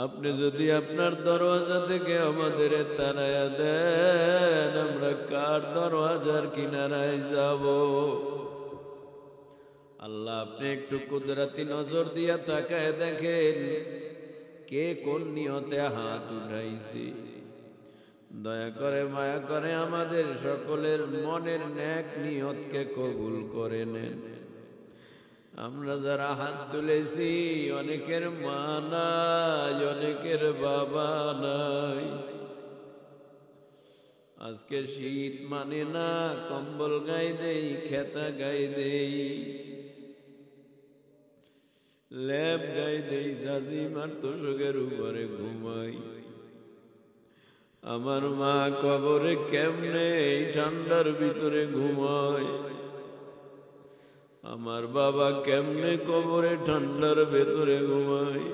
[SPEAKER 1] আপনি যদি আপনার দরওয়াজা থেকে আমাদের তাড়াইয়া দেন, আমরা কার দরওয়াজার কিনারায় যাব? আল্লাহ আপনি একটু কুদরতি নজর দিয়া তাকায় দেখেন কে কোন নিয়তে হাত উঠাইছে। দয়া করে মায়া করে আমাদের সকলের মনের নেক নিয়তকে কবুল করে নেন। আমরা যারা হাত তুলেছি, অনেকের মা নাই, অনেকের বাবা নাই। আজকে শীত মানে না, কম্বল গায়ে দেই, খেতা গায়ে দেই, ল্যাব গায়ে দেই, জাজিমার তোষকের উপরে ঘুমাই। আমার মা কবরে কেমনে এই ঠান্ডার ভিতরে ঘুমায়। আমার বাবা কেমনে কবরে ঠান্ডার ভেতরে ঘুমায়।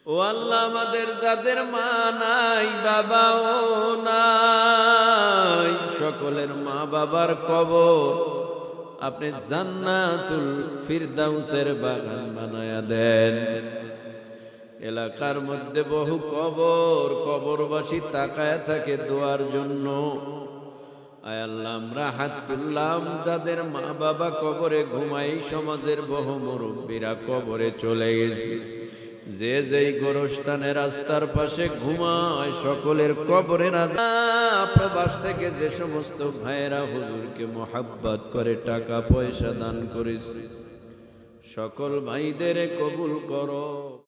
[SPEAKER 1] ও আল্লাহ, আমাদের যাদের মা নাই, বাবাও নাই, সকলের মা বাবার কবর আপনি জান্নাতুল ফিরদাউসের বাগান বানায়া দেন। এলাকার মধ্যে বহু কবর, কবরবাসী তাকায় থাকে দোয়ার জন্য। আয় আল্লাহ, আমরা হাত তুললাম, যাদের মা বাবা কবরে ঘুমাই, সমাজের বহু মুরব্বীরা কবরে চলে গেছে, যে যেই গোরস্থানে রাস্তার পাশে ঘুমায়, সকলের কবরের আযাব। প্রবাস থেকে যে সমস্ত ভাইয়েরা হুজুরকে মোহাব্বত করে টাকা পয়সা দান করেছে, সকল ভাইদের কবুল করো।